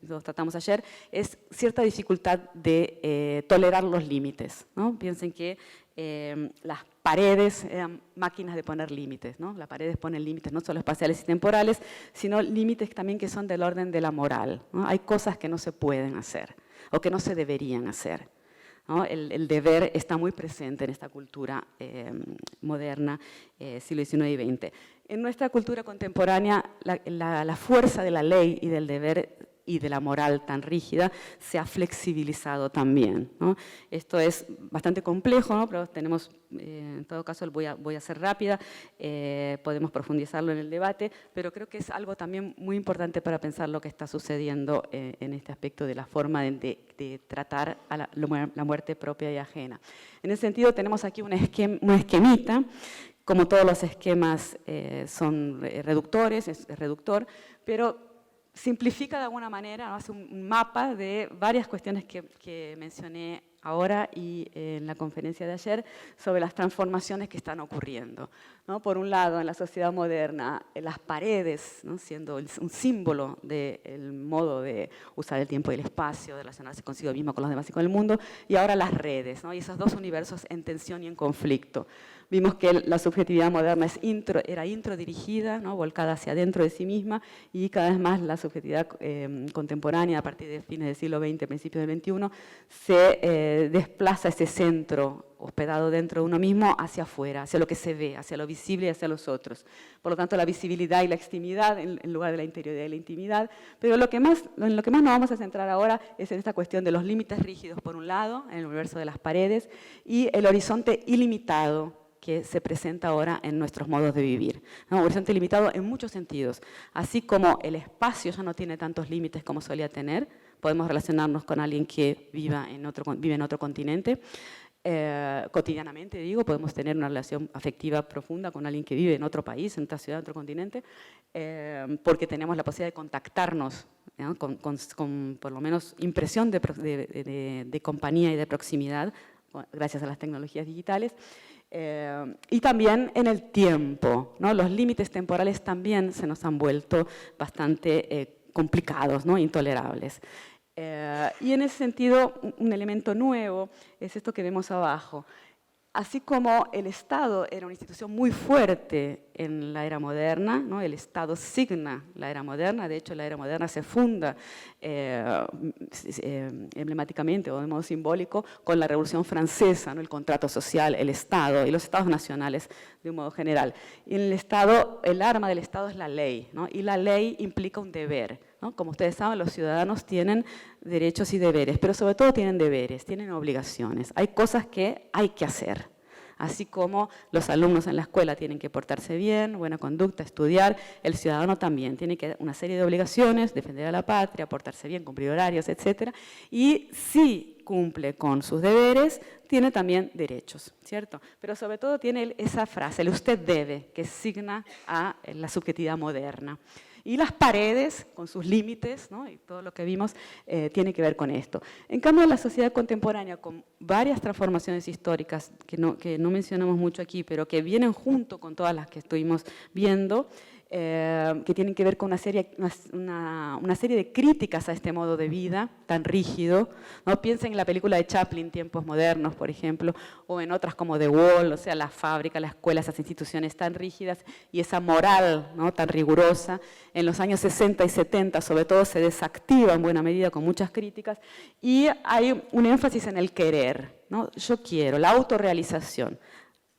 los tratamos ayer, es cierta dificultad de tolerar los límites, ¿no? Piensen que las paredes eran máquinas de poner límites, ¿no? Las paredes ponen límites no solo espaciales y temporales, sino límites también que son del orden de la moral, ¿no? Hay cosas que no se pueden hacer o que no se deberían hacer, ¿no? El deber está muy presente en esta cultura moderna, siglo XIX y XX. En nuestra cultura contemporánea, la fuerza de la ley y del deber y de la moral tan rígida se ha flexibilizado también, ¿no? Esto es bastante complejo, ¿no? Pero tenemos, en todo caso voy a ser rápida, podemos profundizarlo en el debate, pero creo que es algo también muy importante para pensar lo que está sucediendo en este aspecto de la forma de tratar a la muerte propia y ajena. En ese sentido tenemos aquí una esquemita. Como todos los esquemas son reductores, es reductor, pero simplifica de alguna manera, ¿no? Hace un mapa de varias cuestiones que mencioné ahora y en la conferencia de ayer sobre las transformaciones que están ocurriendo, ¿no? Por un lado, en la sociedad moderna, las paredes, ¿no? Siendo un símbolo del modo de usar el tiempo y el espacio, de relacionarse consigo mismo, con los demás y con el mundo, y ahora las redes, ¿no? Y esos dos universos en tensión y en conflicto. Vimos que la subjetividad moderna era introdirigida, ¿no? Volcada hacia adentro de sí misma, y cada vez más la subjetividad contemporánea, a partir de fines del siglo XX, principios del XXI, se desplaza ese centro hospedado dentro de uno mismo hacia afuera, hacia lo que se ve, hacia lo visible y hacia los otros. Por lo tanto, la visibilidad y la extimidad en lugar de la interioridad y la intimidad. Pero en lo que más nos vamos a centrar ahora es en esta cuestión de los límites rígidos, por un lado, en el universo de las paredes, y el horizonte ilimitado que se presenta ahora en nuestros modos de vivir, ¿no? Un horizonte limitado en muchos sentidos. Así como el espacio ya no tiene tantos límites como solía tener, podemos relacionarnos con alguien que vive en otro continente, cotidianamente, digo, podemos tener una relación afectiva profunda con alguien que vive en otro país, en otra ciudad, en otro continente, porque tenemos la posibilidad de contactarnos, ¿no? con por lo menos impresión de compañía y de proximidad, gracias a las tecnologías digitales. Y también en el tiempo, ¿no? Los límites temporales también se nos han vuelto bastante complicados, ¿no? Intolerables. Y en ese sentido, un elemento nuevo es esto que vemos abajo. Así como el Estado era una institución muy fuerte en la era moderna, ¿no? El Estado signa la era moderna, de hecho la era moderna se funda emblemáticamente o de modo simbólico con la Revolución Francesa, ¿no? El contrato social, el Estado y los Estados nacionales de un modo general. Y en el Estado, el arma del Estado es la ley, ¿no? Y la ley implica un deber, ¿no? Como ustedes saben, los ciudadanos tienen derechos y deberes, pero sobre todo tienen deberes, tienen obligaciones. Hay cosas que hay que hacer. Así como los alumnos en la escuela tienen que portarse bien, buena conducta, estudiar, el ciudadano también tiene que una serie de obligaciones, defender a la patria, portarse bien, cumplir horarios, etc. Y si cumple con sus deberes, tiene también derechos, ¿cierto? Pero sobre todo tiene esa frase, el usted debe, que signa a la subjetividad moderna. Y las paredes, con sus límites, ¿no? Y todo lo que vimos, tiene que ver con esto. En cambio, la sociedad contemporánea, con varias transformaciones históricas, que no mencionamos mucho aquí, pero que vienen junto con todas las que estuvimos viendo, que tienen que ver con una serie de críticas a este modo de vida tan rígido, ¿no? Piensen en la película de Chaplin, Tiempos Modernos, por ejemplo, o en otras como The Wall, o sea, la fábrica, la escuela, esas instituciones tan rígidas y esa moral, ¿no? Tan rigurosa. En los años 60 y 70, sobre todo, se desactiva en buena medida con muchas críticas y hay un énfasis en el querer, ¿no? Yo quiero, la autorrealización.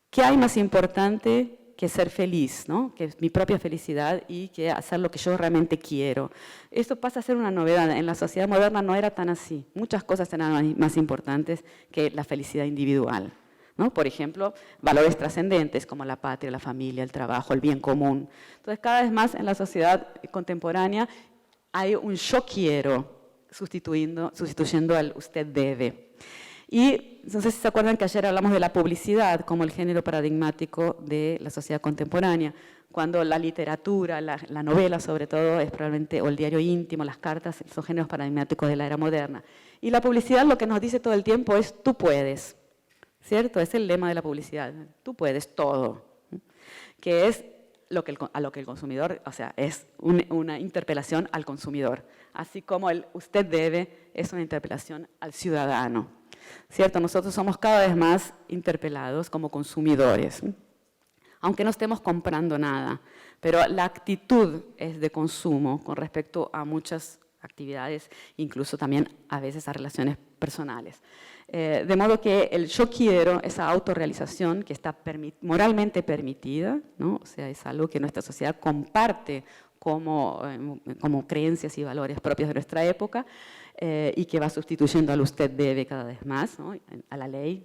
¿Qué hay más importante que ser feliz, ¿no? Que es mi propia felicidad y que hacer lo que yo realmente quiero? Esto pasa a ser una novedad. En la sociedad moderna no era tan así. Muchas cosas eran más importantes que la felicidad individual, ¿no? Por ejemplo, valores trascendentes como la patria, la familia, el trabajo, el bien común. Entonces, cada vez más en la sociedad contemporánea hay un yo quiero sustituyendo al usted debe. Y no sé si se acuerdan que ayer hablamos de la publicidad como el género paradigmático de la sociedad contemporánea, cuando la literatura, la novela sobre todo, es probablemente, o el diario íntimo, las cartas, son géneros paradigmáticos de la era moderna. Y la publicidad lo que nos dice todo el tiempo es tú puedes, ¿cierto? Es el lema de la publicidad, tú puedes todo, que es a lo que el consumidor, o sea, es una interpelación al consumidor, así como el usted debe es una interpelación al ciudadano. ¿Cierto? Nosotros somos cada vez más interpelados como consumidores, aunque no estemos comprando nada, pero la actitud es de consumo con respecto a muchas actividades, incluso también a veces a relaciones personales. De modo que el yo quiero, esa autorrealización que está moralmente permitida, ¿no? O sea, es algo que nuestra sociedad comparte como creencias y valores propios de nuestra época, y que va sustituyendo al usted debe cada vez más, ¿no? A la ley.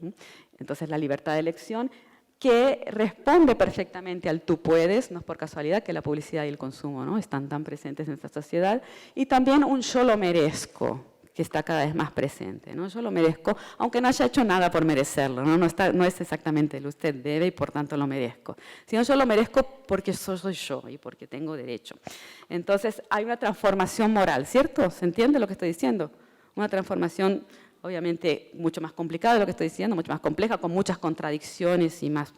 Entonces, la libertad de elección, que responde perfectamente al tú puedes, no es por casualidad que la publicidad y el consumo, ¿no? Están tan presentes en nuestra sociedad, y también un yo lo merezco, que está cada vez más presente, ¿no? Yo lo merezco, aunque no haya hecho nada por merecerlo, ¿no? No es exactamente el usted debe y por tanto lo merezco, sino yo lo merezco porque soy yo y porque tengo derecho. Entonces hay una transformación moral, ¿cierto? ¿Se entiende lo que estoy diciendo? Una transformación obviamente mucho más complicado lo que estoy diciendo, mucho más compleja, con muchas contradicciones y más.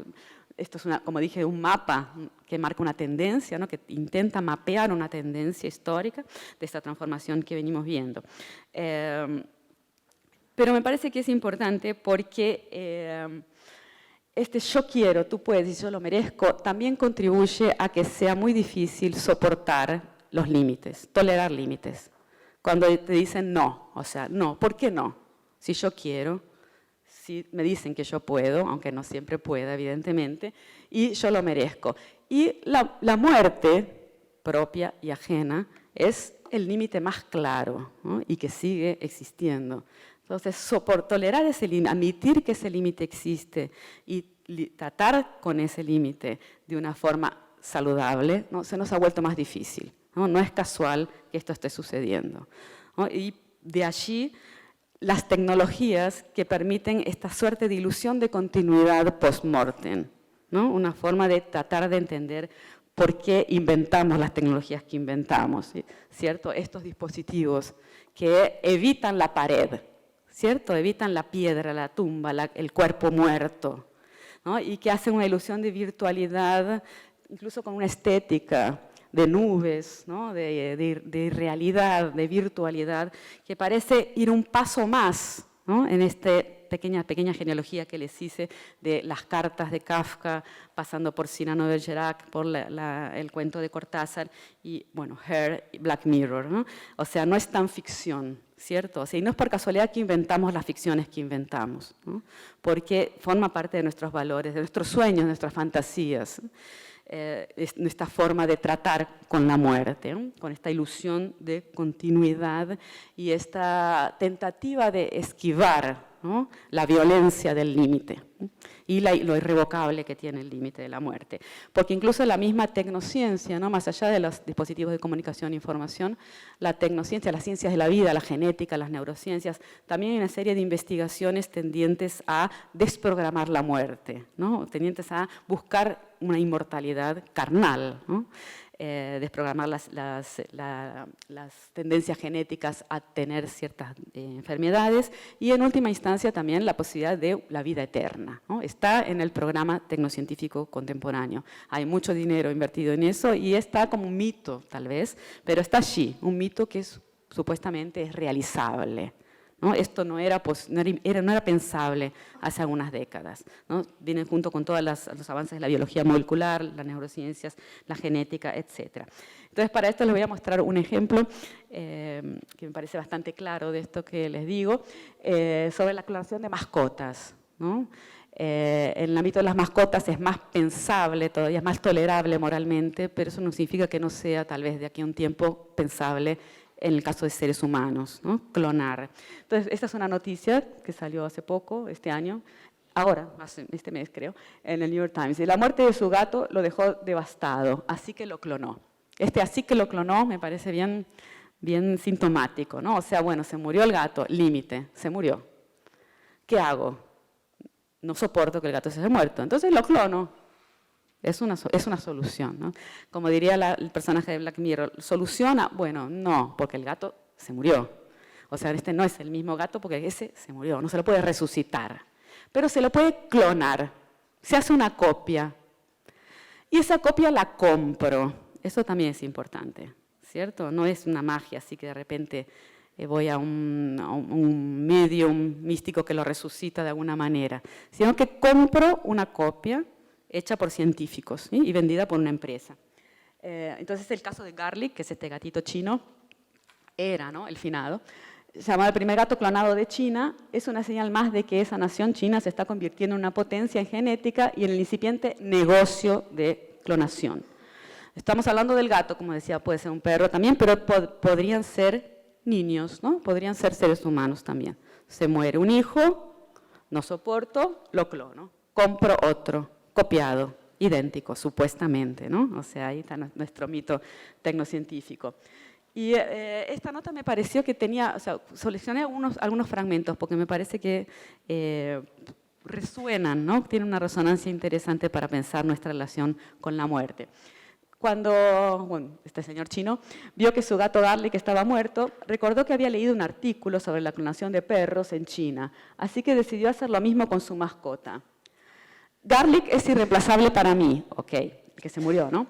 Esto es, como dije, un mapa que marca una tendencia, ¿no? Que intenta mapear una tendencia histórica de esta transformación que venimos viendo. Pero me parece que es importante porque este yo quiero, tú puedes y yo lo merezco, también contribuye a que sea muy difícil soportar los límites, tolerar límites. Cuando te dicen no, o sea, no, ¿por qué no? Si yo quiero, si me dicen que yo puedo, aunque no siempre pueda, evidentemente, y yo lo merezco. Y la muerte propia y ajena es el límite más claro, ¿no? Y que sigue existiendo. Entonces, tolerar ese límite, admitir que ese límite existe y tratar con ese límite de una forma saludable, ¿no? Se nos ha vuelto más difícil. No es casual que esto esté sucediendo, ¿no? Y de allí las tecnologías que permiten esta suerte de ilusión de continuidad post-mortem, ¿no? Una forma de tratar de entender por qué inventamos las tecnologías que inventamos, ¿cierto? Estos dispositivos que evitan la pared, ¿cierto? Evitan la piedra, la tumba, el cuerpo muerto, ¿no? Y que hacen una ilusión de virtualidad, incluso con una estética de nubes, ¿no? de realidad, de virtualidad, que parece ir un paso más, ¿no? En esta pequeña genealogía que les hice de las cartas de Kafka, pasando por Cyrano de Bergerac, por el cuento de Cortázar y, bueno, Her y Black Mirror, ¿no? O sea, no es tan ficción, ¿cierto? O sea, y no es por casualidad que inventamos las ficciones que inventamos, ¿no? Porque forma parte de nuestros valores, de nuestros sueños, de nuestras fantasías. Esta forma de tratar con la muerte, ¿no? Con esta ilusión de continuidad y esta tentativa de esquivar, ¿no? La violencia del límite, ¿no? Y lo irrevocable que tiene el límite de la muerte. Porque incluso la misma tecnociencia, ¿no? Más allá de los dispositivos de comunicación e información, la tecnociencia, las ciencias de la vida, la genética, las neurociencias, también hay una serie de investigaciones tendientes a desprogramar la muerte, ¿no? Tendientes a buscar una inmortalidad carnal, ¿no? Desprogramar las tendencias genéticas a tener ciertas enfermedades y en última instancia también la posibilidad de la vida eterna, ¿no? Está en el programa tecnocientífico contemporáneo. Hay mucho dinero invertido en eso y está como un mito tal vez, pero está allí, un mito que supuestamente es realizable, ¿no? Esto no era pensable hace algunas décadas, ¿no? Vienen junto con todos los avances de la biología molecular, las neurociencias, la genética, etc. Entonces, para esto les voy a mostrar un ejemplo que me parece bastante claro de esto que les digo, sobre la clonación de mascotas, ¿no? En el ámbito de las mascotas es más pensable, todavía es más tolerable moralmente, pero eso no significa que no sea tal vez de aquí a un tiempo pensable en el caso de seres humanos, ¿no? Clonar. Entonces, esta es una noticia que salió hace poco, este año, ahora, este mes creo, en el New York Times. Y la muerte de su gato lo dejó devastado, así que lo clonó. Así que lo clonó me parece bien sintomático, ¿no? O sea, bueno, se murió el gato, límite, se murió. ¿Qué hago? No soporto que el gato se haya muerto, entonces lo clono. Es una solución, ¿no? Como diría el personaje de Black Mirror, ¿soluciona? Bueno, no, porque el gato se murió. O sea, este no es el mismo gato porque ese se murió, no se lo puede resucitar. Pero se lo puede clonar, se hace una copia. Y esa copia la compro, eso también es importante, ¿cierto? No es una magia, así que de repente voy a un medium místico que lo resucita de alguna manera, sino que compro una copia hecha por científicos, ¿sí? Y vendida por una empresa. Entonces el caso de Garlic, que es este gatito chino, ¿no? El finado, se llama el primer gato clonado de China, es una señal más de que esa nación china se está convirtiendo en una potencia en genética y en el incipiente negocio de clonación. Estamos hablando del gato, como decía, puede ser un perro también, pero podrían ser niños, ¿no? Podrían ser seres humanos también. Se muere un hijo, no soporto, lo clono, compro otro, copiado, idéntico, supuestamente, ¿no? O sea, ahí está nuestro mito tecnocientífico. Y esta nota me pareció que tenía, o sea, seleccioné algunos fragmentos porque me parece que resuenan, ¿no? Tienen una resonancia interesante para pensar nuestra relación con la muerte. Cuando este señor chino vio que su gato Garlic estaba muerto, recordó que había leído un artículo sobre la clonación de perros en China, así que decidió hacer lo mismo con su mascota. Garlic es irreemplazable para mí, ok, que se murió, ¿no?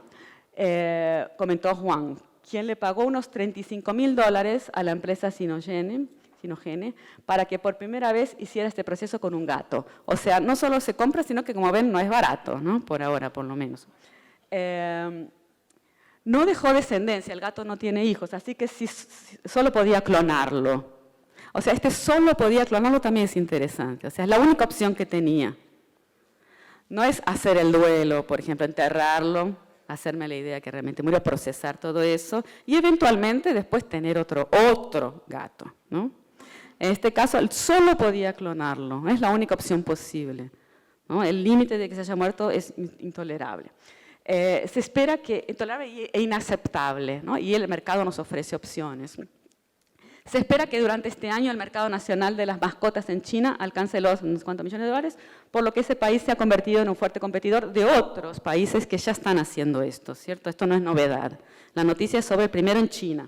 Comentó Juan, quien le pagó unos $35.000 a la empresa Sinogene para que por primera vez hiciera este proceso con un gato. O sea, no solo se compra, sino que como ven no es barato, ¿no? Por ahora, por lo menos. No dejó descendencia, el gato no tiene hijos, así que solo podía clonarlo. O sea, solo podía clonarlo también es interesante. O sea, es la única opción que tenía. No es hacer el duelo, por ejemplo, enterrarlo, hacerme la idea que realmente murió, procesar todo eso y eventualmente después tener otro gato, ¿no? En este caso, él solo podía clonarlo, es la única opción posible, ¿no? El límite de que se haya muerto es intolerable. Se espera que intolerable e inaceptable, ¿no? Y el mercado nos ofrece opciones. Se espera que durante este año el mercado nacional de las mascotas en China alcance los unos cuantos millones de dólares, por lo que ese país se ha convertido en un fuerte competidor de otros países que ya están haciendo esto, ¿cierto? Esto no es novedad. La noticia es sobre el primero en China.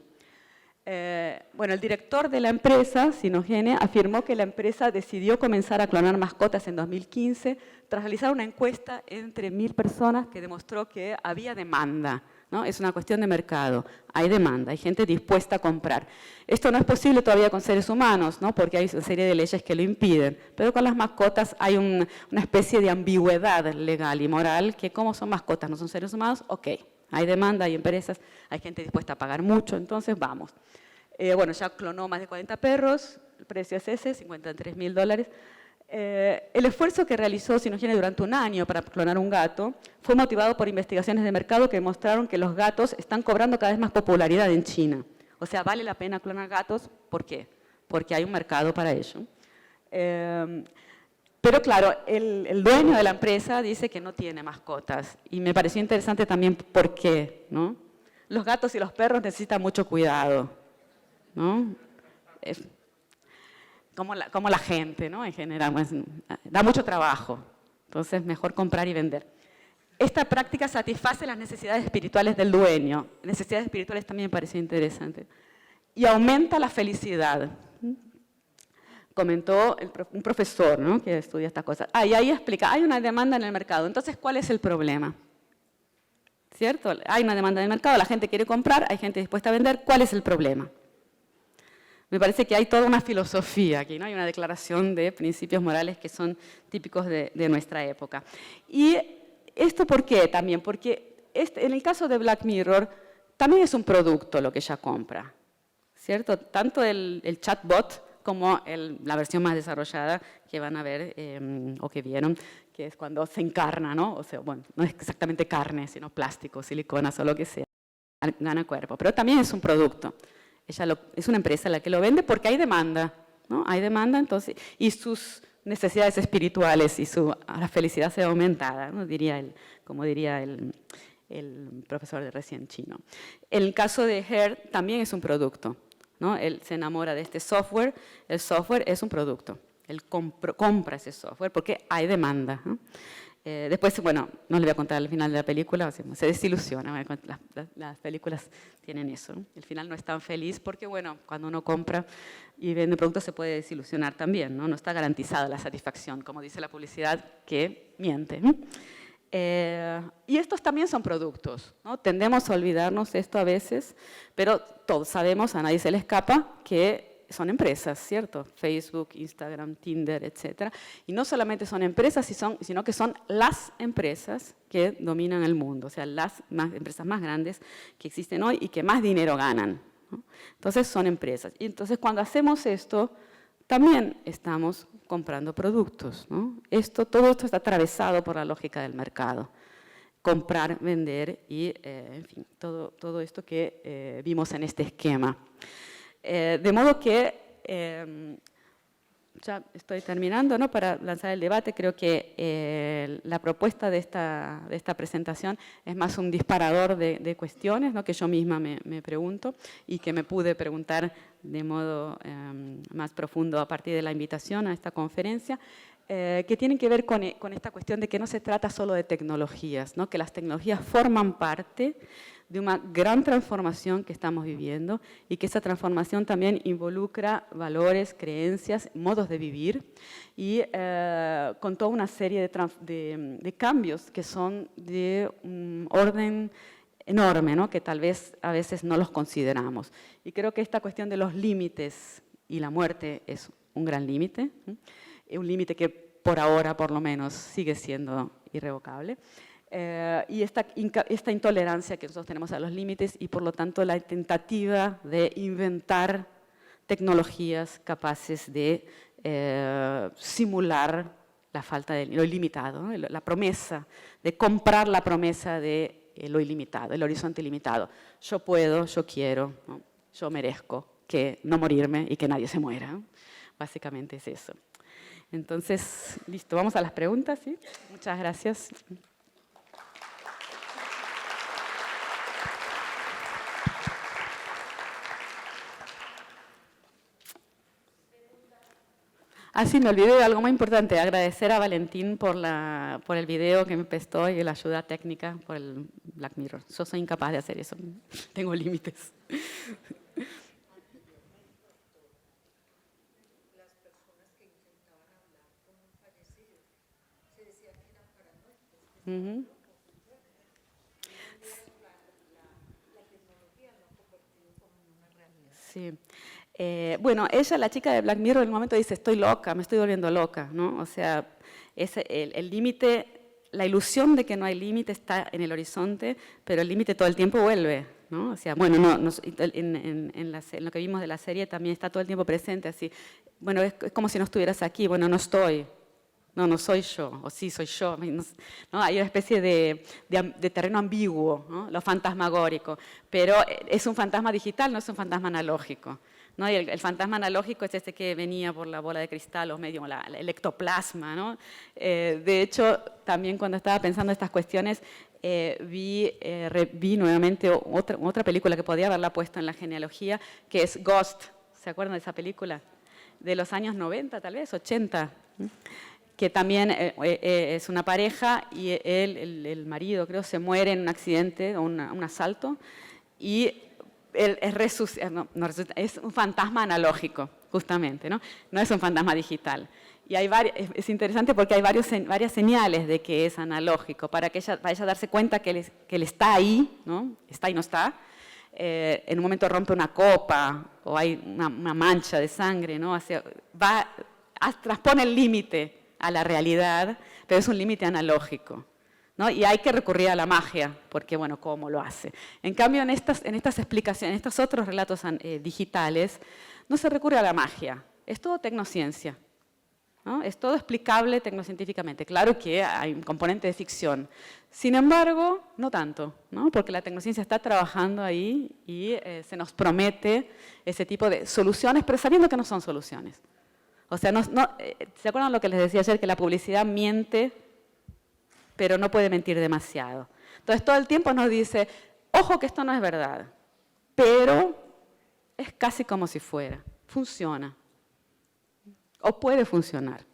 Bueno, el director de la empresa, Sinogene, afirmó que la empresa decidió comenzar a clonar mascotas en 2015 tras realizar una encuesta entre 1.000 personas que demostró que había demanda, ¿no? Es una cuestión de mercado, hay demanda, hay gente dispuesta a comprar. Esto no es posible todavía con seres humanos, ¿no? Porque hay una serie de leyes que lo impiden, pero con las mascotas hay una especie de ambigüedad legal y moral que como son mascotas, no son seres humanos, ok, hay demanda, hay empresas, hay gente dispuesta a pagar mucho, entonces vamos. Bueno, ya clonó más de 40 perros, el precio es ese, $53.000. El esfuerzo que realizó Sinogene durante un año para clonar un gato fue motivado por investigaciones de mercado que demostraron que los gatos están cobrando cada vez más popularidad en China. O sea, vale la pena clonar gatos, ¿por qué? Porque hay un mercado para ello. Pero claro, el dueño de la empresa dice que no tiene mascotas y me pareció interesante también por qué, ¿no? Los gatos y los perros necesitan mucho cuidado, ¿no? Como la gente, ¿no? En general, pues, da mucho trabajo, entonces mejor comprar y vender. Esta práctica satisface las necesidades espirituales del dueño, necesidades espirituales también me pareció interesante, y aumenta la felicidad. Comentó un profesor, ¿no? Que estudia estas cosas. Y ahí explica, hay una demanda en el mercado, entonces ¿cuál es el problema? ¿Cierto? Hay una demanda en el mercado, la gente quiere comprar, hay gente dispuesta a vender, ¿cuál es el problema? Me parece que hay toda una filosofía aquí, ¿no? Hay una declaración de principios morales que son típicos de nuestra época. ¿Y esto por qué también? Porque en el caso de Black Mirror también es un producto lo que ella compra, ¿cierto? Tanto el chatbot como la versión más desarrollada que van a ver o que vieron, que es cuando se encarna, ¿no? O sea, bueno, no es exactamente carne, sino plástico, siliconas o lo que sea, gana cuerpo, pero también es un producto. Ella es una empresa la que lo vende porque hay demanda, ¿no? Hay demanda, entonces, y sus necesidades espirituales y la felicidad se ve aumentada, ¿no? Como diría el profesor de recién chino. En el caso de Her, también es un producto, ¿no? Él se enamora de este software, el software es un producto, él compra ese software porque hay demanda, ¿no? Después, bueno, no le voy a contar el final de la película, o sea, se desilusiona, las películas tienen eso, ¿no? El final no es tan feliz porque, bueno, cuando uno compra y vende productos se puede desilusionar también, ¿no? No está garantizada la satisfacción, como dice la publicidad, que miente, ¿no? Y estos también son productos, ¿no? Tendemos a olvidarnos esto a veces, pero todos sabemos, a nadie se le escapa, que son empresas, ¿cierto? Facebook, Instagram, Tinder, etc. Y no solamente son empresas, sino que son las empresas que dominan el mundo, o sea, las empresas más grandes que existen hoy y que más dinero ganan, ¿no? Entonces son empresas. Y entonces cuando hacemos esto, también estamos comprando productos, ¿no? Todo esto está atravesado por la lógica del mercado. Comprar, vender y, en fin, todo esto que vimos en este esquema. De modo que, ya estoy terminando, ¿no? Para lanzar el debate, creo que la propuesta de esta presentación es más un disparador de cuestiones, ¿no? Que yo misma me pregunto y que me pude preguntar de modo más profundo a partir de la invitación a esta conferencia. que tienen que ver con esta cuestión de que no se trata solo de tecnologías, ¿no? Que las tecnologías forman parte de una gran transformación que estamos viviendo y que esa transformación también involucra valores, creencias, modos de vivir y con toda una serie de cambios que son de un orden enorme, ¿no? Que tal vez a veces no los consideramos. Y creo que esta cuestión de los límites y la muerte es un gran límite, un límite que por ahora, por lo menos, sigue siendo irrevocable. Y esta intolerancia que nosotros tenemos a los límites y, por lo tanto, la tentativa de inventar tecnologías capaces de simular la falta de lo ilimitado, ¿no? La promesa, de comprar la promesa de lo ilimitado, el horizonte ilimitado. Yo puedo, yo quiero, ¿no? Yo merezco que no morirme y que nadie se muera, ¿no? Básicamente es eso. Entonces, listo, vamos a las preguntas, ¿sí? Muchas gracias. Ah, sí, me olvidé de algo muy importante, agradecer a Valentín por el video que me prestó y la ayuda técnica por el Black Mirror. Yo soy incapaz de hacer eso, tengo límites. Uh-huh. Sí. Bueno, ella, la chica de Black Mirror, en un momento dice, estoy loca, me estoy volviendo loca, ¿no? O sea, el límite, la ilusión de que no hay límite está en el horizonte, pero el límite todo el tiempo vuelve, ¿no? O sea, bueno, en lo que vimos de la serie también está todo el tiempo presente, así, bueno, es como si no estuvieras aquí, bueno, no estoy. No soy yo, o sí soy yo. ¿No? Hay una especie de terreno ambiguo, ¿no? Lo fantasmagórico, pero es un fantasma digital, no es un fantasma analógico, ¿no? Y el fantasma analógico es este que venía por la bola de cristal o medio el ectoplasma, ¿no? De hecho, también cuando estaba pensando estas cuestiones, vi nuevamente otra película que podía haberla puesto en la genealogía, que es Ghost. ¿Se acuerdan de esa película? De los años 90, tal vez, 80. Que también es una pareja y el marido, creo, se muere en un accidente o un asalto y él es un fantasma analógico, justamente, ¿no? No es un fantasma digital. Y es interesante porque hay varias señales de que es analógico, para que ella vaya a darse cuenta que él está ahí, ¿no? Está y no está. En un momento rompe una copa o hay una mancha de sangre, ¿no? Transpone el límite a la realidad, pero es un límite analógico, ¿no? Y hay que recurrir a la magia, porque, bueno, ¿cómo lo hace? En cambio, en estas explicaciones, en estos otros relatos digitales, no se recurre a la magia, es todo tecnociencia, ¿no? Es todo explicable tecnocientíficamente. Claro que hay un componente de ficción, sin embargo, no tanto, ¿no? Porque la tecnociencia está trabajando ahí y se nos promete ese tipo de soluciones, pero sabiendo que no son soluciones. O sea, ¿se acuerdan lo que les decía ayer? Que la publicidad miente, pero no puede mentir demasiado. Entonces, todo el tiempo nos dice, ojo que esto no es verdad, pero es casi como si fuera. Funciona. O puede funcionar.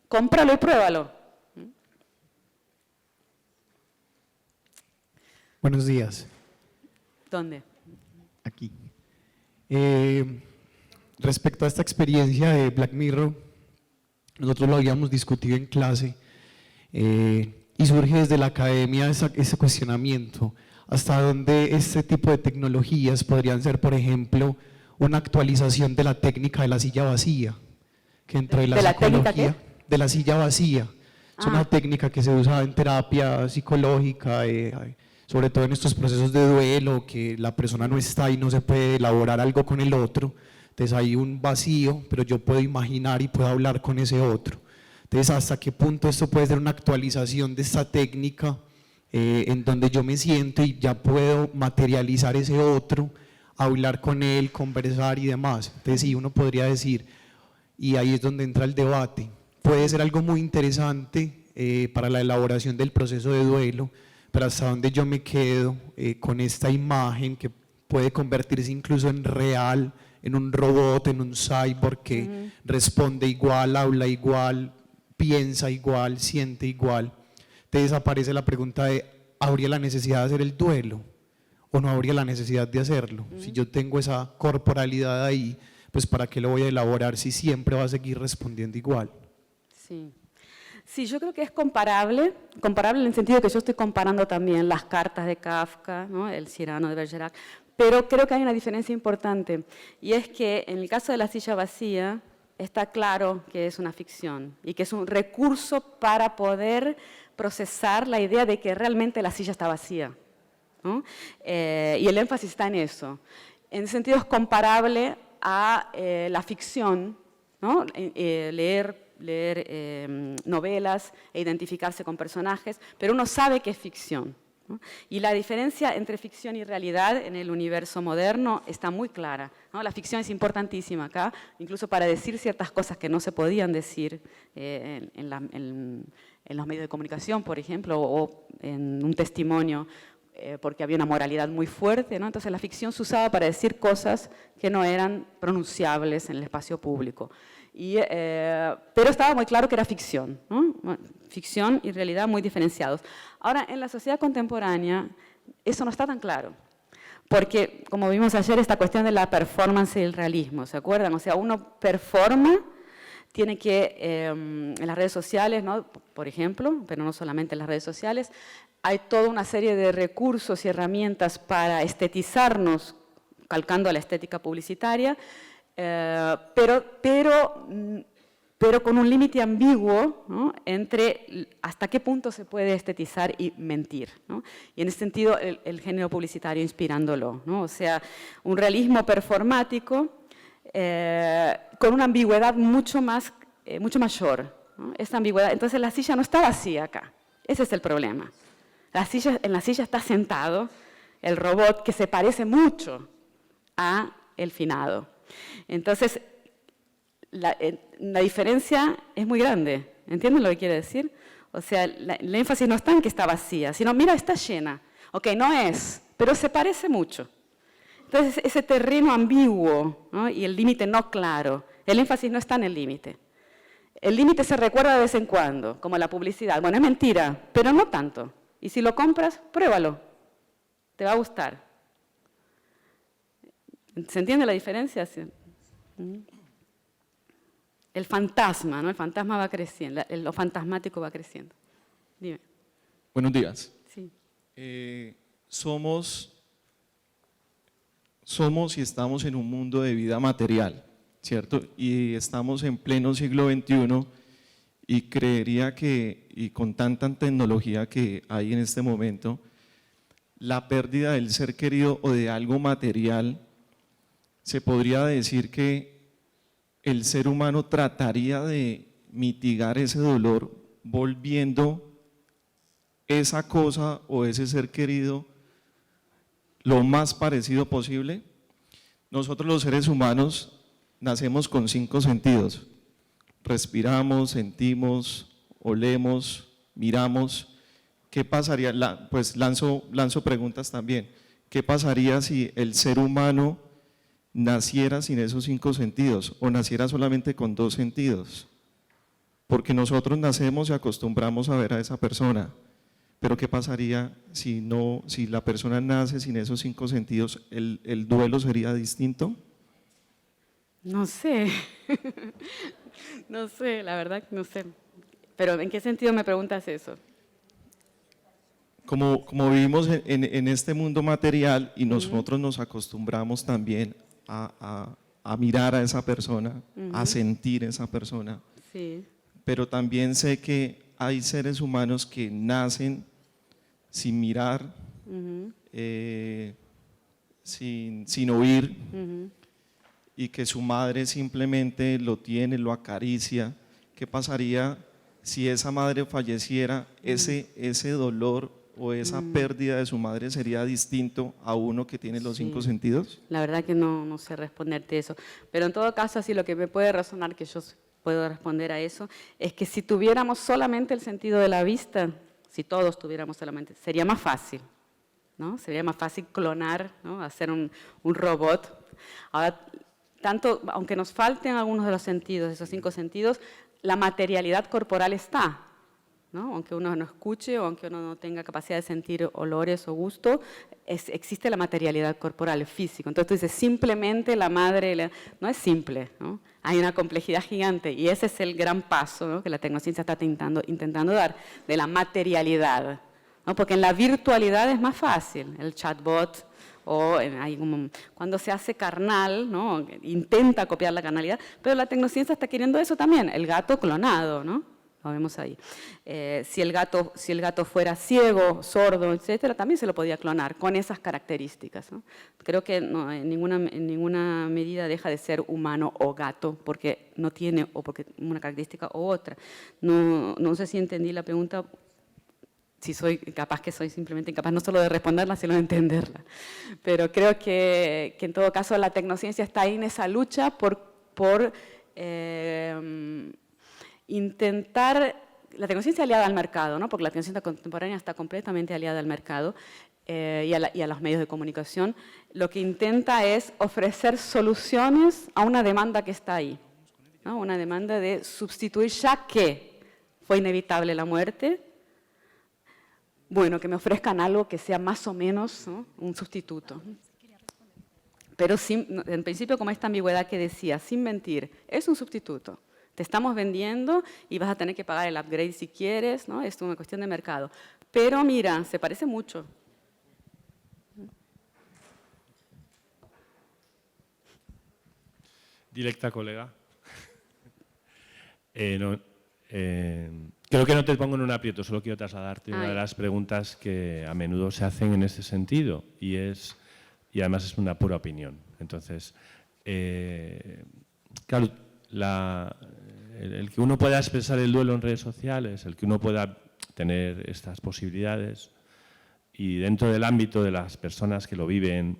Cómpralo y pruébalo.
Buenos días.
¿Dónde?
Aquí. Respecto a esta experiencia de Black Mirror, nosotros lo habíamos discutido en clase y surge desde la academia ese cuestionamiento, hasta dónde este tipo de tecnologías podrían ser, por ejemplo, una actualización de la técnica de la silla vacía, que dentro de la psicología, de la silla vacía, es una técnica que se usa en terapia psicológica, sobre todo en estos procesos de duelo, que la persona no está y no se puede elaborar algo con el otro. Entonces hay un vacío, pero yo puedo imaginar y puedo hablar con ese otro. Entonces, ¿hasta qué punto esto puede ser una actualización de esta técnica en donde yo me siento y ya puedo materializar ese otro, hablar con él, conversar y demás? Entonces sí, uno podría decir, y ahí es donde entra el debate, puede ser algo muy interesante para la elaboración del proceso de duelo, pero hasta dónde yo me quedo con esta imagen que puede convertirse incluso en real, en un robot, en un cyborg que responde igual, habla igual, piensa igual, siente igual, te desaparece la pregunta de ¿habría la necesidad de hacer el duelo o no habría la necesidad de hacerlo? Si yo tengo esa corporalidad ahí, pues ¿para qué lo voy a elaborar si siempre va a seguir respondiendo igual?
Sí. Sí, yo creo que es comparable en el sentido que yo estoy comparando también las cartas de Kafka, ¿no? El Cyrano de Bergerac, pero creo que hay una diferencia importante, y es que en el caso de la silla vacía está claro que es una ficción y que es un recurso para poder procesar la idea de que realmente la silla está vacía, ¿no? Y el énfasis está en eso. En sentido es comparable a la ficción, ¿no? Leer novelas e identificarse con personajes, pero uno sabe que es ficción, ¿no? Y la diferencia entre ficción y realidad en el universo moderno está muy clara, ¿no? La ficción es importantísima acá, incluso para decir ciertas cosas que no se podían decir en los medios de comunicación, por ejemplo, o en un testimonio, porque había una moralidad muy fuerte, ¿no? Entonces la ficción se usaba para decir cosas que no eran pronunciables en el espacio público. Pero estaba muy claro que era ficción, ¿no? Ficción y realidad muy diferenciados. Ahora, en la sociedad contemporánea, eso no está tan claro, porque, como vimos ayer, esta cuestión de la performance y el realismo, ¿se acuerdan? O sea, uno performa, tiene que, en las redes sociales, ¿no? Por ejemplo, pero no solamente en las redes sociales, hay toda una serie de recursos y herramientas para estetizarnos, calcando a la estética publicitaria, pero con un límite ambiguo, ¿no? Entre hasta qué punto se puede estetizar y mentir, ¿no? Y en ese sentido el género publicitario inspirándolo, ¿no? O sea, un realismo performático con una ambigüedad mucho mayor, ¿no? Esta ambigüedad, entonces la silla no está vacía acá, ese es el problema. En la silla está sentado el robot que se parece mucho a el finado. Entonces, la diferencia es muy grande. ¿Entienden lo que quiere decir? O sea, el énfasis no está en que está vacía, sino, mira, está llena. Ok, no es, pero se parece mucho. Entonces, ese terreno ambiguo, ¿no? Y el límite no claro, el énfasis no está en el límite. El límite se recuerda de vez en cuando, como la publicidad. Bueno, es mentira, pero no tanto. Y si lo compras, pruébalo. Te va a gustar. ¿Se entiende la diferencia? Sí. El fantasma, ¿no? El fantasma va creciendo, lo fantasmático va creciendo. Dime.
Buenos días.
Sí.
Somos y estamos en un mundo de vida material, ¿cierto? Y estamos en pleno siglo XXI y creería que, y con tanta tecnología que hay en este momento, la pérdida del ser querido o de algo material, se podría decir que el ser humano trataría de mitigar ese dolor volviendo esa cosa o ese ser querido lo más parecido posible. Nosotros los seres humanos nacemos con 5 sentidos: respiramos, sentimos, olemos, miramos. ¿Qué pasaría? Pues lanzo preguntas también. ¿Qué pasaría si el ser humano naciera sin esos 5 sentidos o naciera solamente con 2 sentidos? Porque nosotros nacemos y acostumbramos a ver a esa persona, pero ¿qué pasaría si la persona nace sin esos 5 sentidos? ¿El duelo sería distinto?
No sé, no sé, la verdad que no sé. Pero ¿en qué sentido me preguntas eso?
Como vivimos en este mundo material y nosotros nos acostumbramos también a mirar a esa persona, a sentir a esa persona.
Sí.
Pero también sé que hay seres humanos que nacen sin mirar, sin oír, y que su madre simplemente lo tiene, lo acaricia. ¿Qué pasaría si esa madre falleciera? Ese dolor o esa pérdida de su madre sería distinto a uno que tiene los 5 sentidos.
La verdad que no sé responderte eso. Pero en todo caso, así lo que me puede resonar, que yo puedo responder a eso, es que si tuviéramos solamente el sentido de la vista, si todos tuviéramos solamente, sería más fácil, ¿no? Sería más fácil clonar, ¿no? Hacer un robot. Ahora, tanto, aunque nos falten algunos de los sentidos, esos 5 sentidos, la materialidad corporal está, ¿no? Aunque uno no escuche o aunque uno no tenga capacidad de sentir olores o gusto, existe la materialidad corporal, el físico. Entonces tú dices, simplemente la madre, no es simple, ¿no? Hay una complejidad gigante y ese es el gran paso, ¿no?, que la tecnociencia está intentando dar, de la materialidad, ¿no? Porque en la virtualidad es más fácil, el chatbot, o cuando se hace carnal, ¿no?, intenta copiar la carnalidad, pero la tecnociencia está queriendo eso también, el gato clonado, ¿no? Lo vemos ahí. Si el gato fuera ciego, sordo, etcétera, también se lo podía clonar con esas características, ¿no? Creo que no, en ninguna medida deja de ser humano o gato porque no tiene o porque una característica u otra. No sé si entendí la pregunta. Si soy capaz, que soy simplemente incapaz no solo de responderla, sino de entenderla. Pero creo que en todo caso la tecnociencia está ahí en esa lucha por intentar, la tecnociencia aliada al mercado, ¿no?, porque la tecnociencia contemporánea está completamente aliada al mercado y a los medios de comunicación, lo que intenta es ofrecer soluciones a una demanda que está ahí, ¿no?, una demanda de sustituir, ya que fue inevitable la muerte, bueno, que me ofrezcan algo que sea más o menos, ¿no?, un sustituto. Pero en principio, como esta ambigüedad que decía, sin mentir, es un sustituto. Te estamos vendiendo y vas a tener que pagar el upgrade si quieres, ¿no? Es una cuestión de mercado. Pero mira, se parece mucho.
Directa, colega. Creo que no te pongo en un aprieto, solo quiero trasladarte una de las preguntas que a menudo se hacen en ese sentido y además es una pura opinión. Entonces, claro, el que uno pueda expresar el duelo en redes sociales, el que uno pueda tener estas posibilidades y dentro del ámbito de las personas que lo viven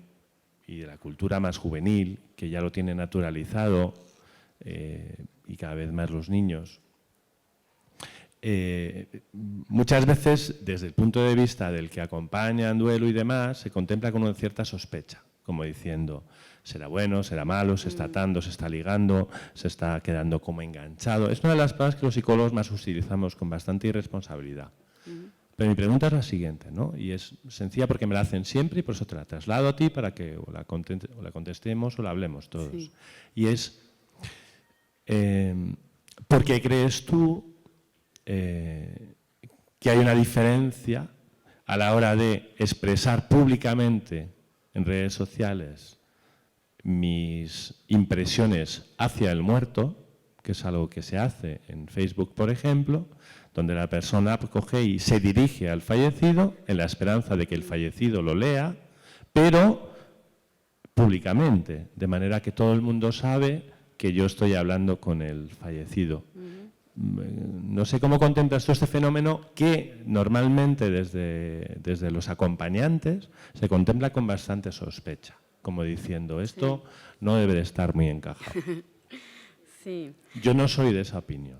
y de la cultura más juvenil, que ya lo tiene naturalizado y cada vez más los niños, muchas veces desde el punto de vista del que acompaña en duelo y demás se contempla con una cierta sospecha, como diciendo, será bueno, será malo, se está atando, se está ligando, se está quedando como enganchado. Es una de las palabras que los psicólogos más utilizamos con bastante irresponsabilidad. Pero mi pregunta es la siguiente, ¿no? Y es sencilla porque me la hacen siempre y por eso te la traslado a ti para que o la contestemos o la hablemos todos. Sí. Y es, ¿por qué crees tú que hay una diferencia a la hora de expresar públicamente en redes sociales mis impresiones hacia el muerto, que es algo que se hace en Facebook, por ejemplo, donde la persona coge y se dirige al fallecido en la esperanza de que el fallecido lo lea, pero públicamente, de manera que todo el mundo sabe que yo estoy hablando con el fallecido. No sé cómo contemplas tú este fenómeno que normalmente desde los acompañantes se contempla con bastante sospecha, como diciendo, esto no debe de estar muy encajado.
Sí.
Yo no soy de esa opinión.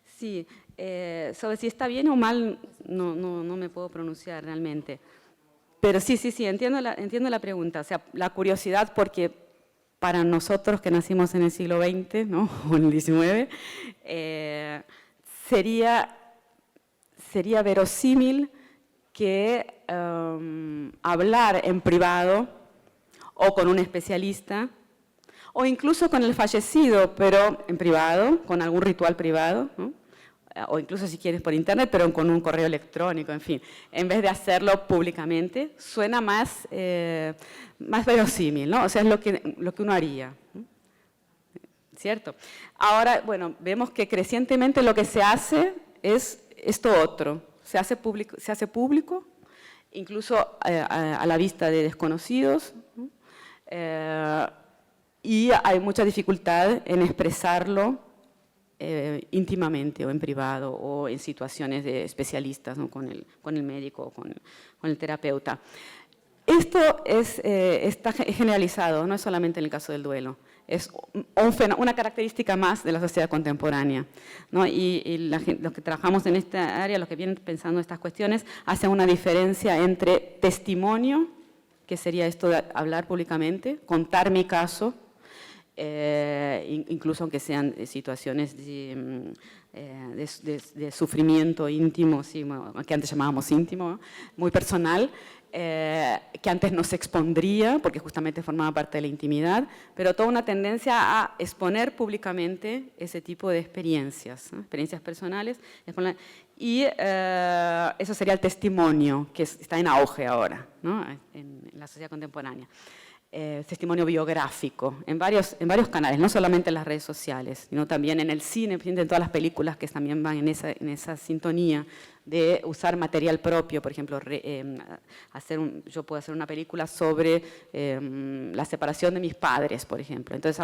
Sí, sobre si está bien o mal no me puedo pronunciar realmente. Pero sí, entiendo la pregunta. O sea, la curiosidad porque para nosotros que nacimos en el siglo XX, ¿no?, o en el XIX, sería verosímil que hablar en privado o con un especialista o incluso con el fallecido, pero en privado, con algún ritual privado, ¿no?, o incluso si quieres por internet, pero con un correo electrónico, en fin, en vez de hacerlo públicamente, suena más verosímil, ¿no? O sea, es lo que uno haría, ¿no? ¿Cierto? Ahora, bueno, vemos que crecientemente lo que se hace es esto otro, se hace público incluso a la vista de desconocidos, ¿no? Y hay mucha dificultad en expresarlo íntimamente o en privado o en situaciones de especialistas, ¿no?, con el médico o con el terapeuta. Esto está generalizado, no es solamente en el caso del duelo, es una característica más de la sociedad contemporánea, ¿no? Y los que trabajamos en esta área, los que vienen pensando estas cuestiones, hacen una diferencia entre testimonio, que sería esto de hablar públicamente, contar mi caso, incluso aunque sean situaciones de sufrimiento íntimo, sí, que antes llamábamos íntimo, muy personal, que antes no se expondría porque justamente formaba parte de la intimidad, pero toda una tendencia a exponer públicamente ese tipo de experiencias, ¿no? Experiencias personales, y eso sería el testimonio, que está en auge ahora, ¿no? en la sociedad contemporánea. Testimonio biográfico en varios canales, no solamente en las redes sociales, sino también en el cine, en todas las películas que también van en esa sintonía de usar material propio. Por ejemplo, yo puedo hacer una película sobre la separación de mis padres, por ejemplo. Entonces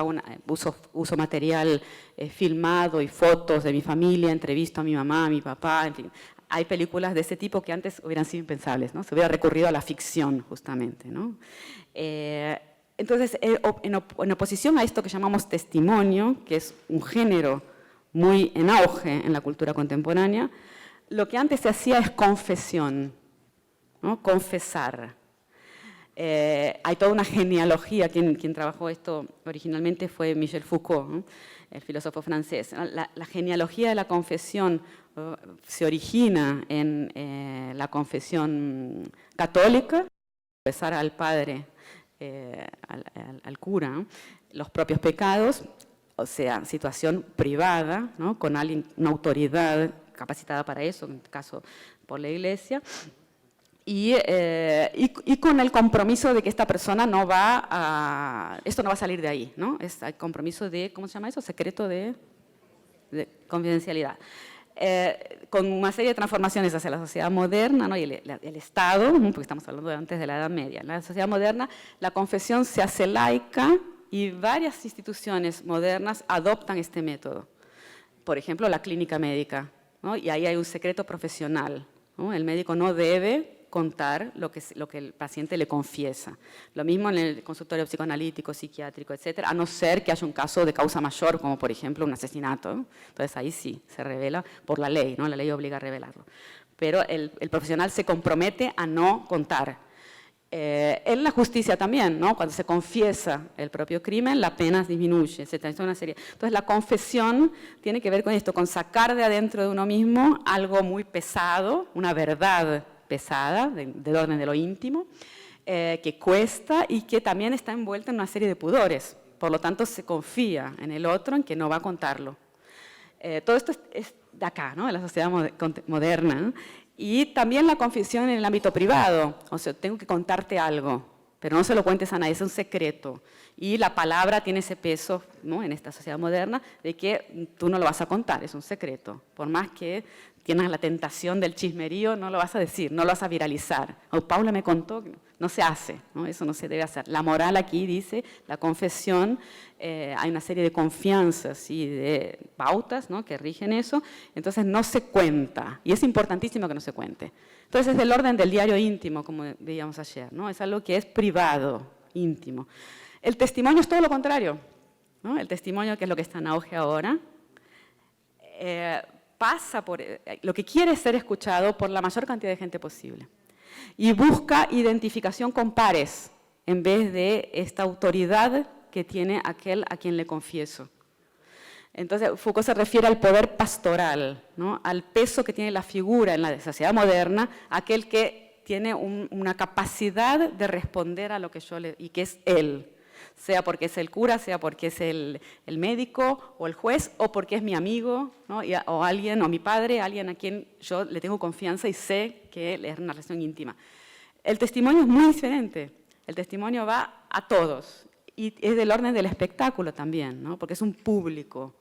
uso material filmado y fotos de mi familia, entrevisto a mi mamá, a mi papá, en fin. Hay películas de ese tipo que antes hubieran sido impensables, ¿no? Se hubiera recurrido a la ficción, justamente, ¿no? Entonces, en oposición a esto que llamamos testimonio, que es un género muy en auge en la cultura contemporánea, lo que antes se hacía es confesión, ¿no? Confesar. Hay toda una genealogía, quien trabajó esto originalmente fue Michel Foucault, ¿no? El filósofo francés. La genealogía de la confesión se origina en la confesión católica, confesar al padre, al cura, ¿no? Los propios pecados, o sea, situación privada, ¿no? Con alguien, una autoridad capacitada para eso, en este caso por la Iglesia, y con el compromiso de que esta persona esto no va a salir de ahí, ¿no? Es el compromiso de, ¿cómo se llama eso? Secreto de confidencialidad. Con una serie de transformaciones hacia la sociedad moderna, ¿no? Y el Estado, porque estamos hablando de antes de la Edad Media. En la sociedad moderna la confesión se hace laica y varias instituciones modernas adoptan este método. Por ejemplo, la clínica médica, ¿no? Y ahí hay un secreto profesional, ¿no? El médico no debe contar lo que el paciente le confiesa. Lo mismo en el consultorio psicoanalítico, psiquiátrico, etcétera, a no ser que haya un caso de causa mayor, como por ejemplo un asesinato, ¿no? Entonces ahí sí, se revela por la ley, ¿no? La ley obliga a revelarlo. Pero el profesional se compromete a no contar. En la justicia también, ¿no? Cuando se confiesa el propio crimen, la pena disminuye, etcétera. Es una serie. Entonces la confesión tiene que ver con esto, con sacar de adentro de uno mismo algo muy pesado, una verdad pesada, del orden de lo íntimo, que cuesta y que también está envuelta en una serie de pudores. Por lo tanto, se confía en el otro, en que no va a contarlo. Todo esto es de acá, ¿no? De la sociedad moderna, ¿no? Y también la confesión en el ámbito privado. O sea, tengo que contarte algo, pero no se lo cuentes a nadie, es un secreto. Y la palabra tiene ese peso, ¿no? En esta sociedad moderna de que tú no lo vas a contar, es un secreto. Por más que tienes la tentación del chismerío, no lo vas a decir, no lo vas a viralizar. O Paula me contó, no se hace, ¿no? Eso no se debe hacer. La moral aquí dice, la confesión, hay una serie de confianzas y de pautas, ¿no? Que rigen eso, entonces no se cuenta, y es importantísimo que no se cuente. Entonces es del orden del diario íntimo, como veíamos ayer, ¿no? Es algo que es privado, íntimo. El testimonio es todo lo contrario, ¿no? El testimonio, que es lo que está en auge ahora, pasa por lo que quiere ser escuchado por la mayor cantidad de gente posible y busca identificación con pares en vez de esta autoridad que tiene aquel a quien le confieso. Entonces Foucault se refiere al poder pastoral, ¿no? Al peso que tiene la figura en la sociedad moderna, aquel que tiene una capacidad de responder a lo que yo y que es él. Sea porque es el cura, sea porque es el médico o el juez, o porque es mi amigo, ¿no? O alguien, o mi padre, alguien a quien yo le tengo confianza y sé que es una relación íntima. El testimonio es muy diferente. El testimonio va a todos y es del orden del espectáculo también, ¿no? Porque es un público.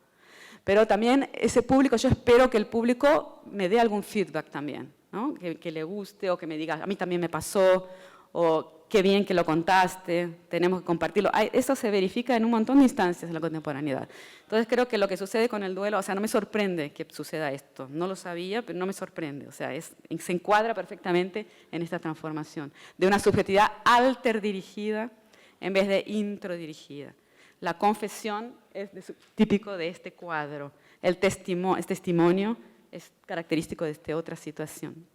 Pero también ese público, yo espero que el público me dé algún feedback también, ¿no? Que le guste o que me diga, a mí también me pasó, o qué bien que lo contaste, tenemos que compartirlo. Eso se verifica en un montón de instancias en la contemporaneidad. Entonces creo que lo que sucede con el duelo, o sea, no me sorprende que suceda esto, no lo sabía, pero no me sorprende, o sea, se encuadra perfectamente en esta transformación de una subjetividad alterdirigida en vez de introdirigida. La confesión es típico de este cuadro, el testimonio es característico de esta otra situación.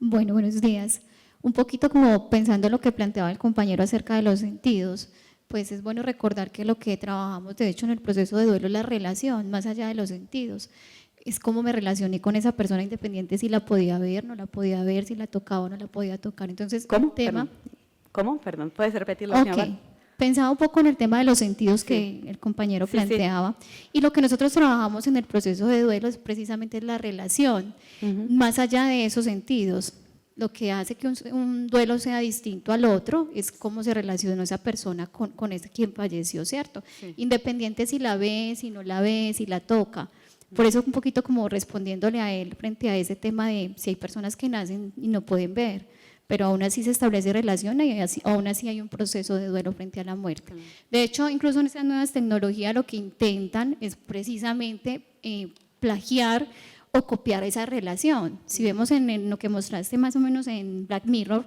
Bueno, buenos días. Un poquito como pensando en lo que planteaba el compañero acerca de los sentidos, pues es bueno recordar que lo que trabajamos de hecho en el proceso de duelo es la relación, más allá de los sentidos. Es cómo me relacioné con esa persona independiente si la podía ver, no la podía ver, si la tocaba o no la podía tocar. Entonces,
¿Cómo?
el tema…
¿Cómo? Perdón, ¿puedes repetirlo?
Ok,
señora?
pensaba un poco en el tema de los sentidos que el compañero
Sí,
planteaba, y lo que nosotros trabajamos en el proceso de duelo es precisamente la relación, más allá de esos sentidos. Lo que hace que un duelo sea distinto al otro es cómo se relacionó esa persona con ese quien falleció, ¿cierto?
Sí.
Independiente si la ve, si no la ve, si la toca. Por eso un poquito como respondiéndole a él frente a ese tema de si hay personas que nacen y no pueden ver, pero aún así se establece relación y aún así hay un proceso de duelo frente a la muerte. De hecho, incluso en estas nuevas tecnologías lo que intentan es precisamente plagiar o copiar esa relación. Si vemos en lo que mostraste más o menos en Black Mirror,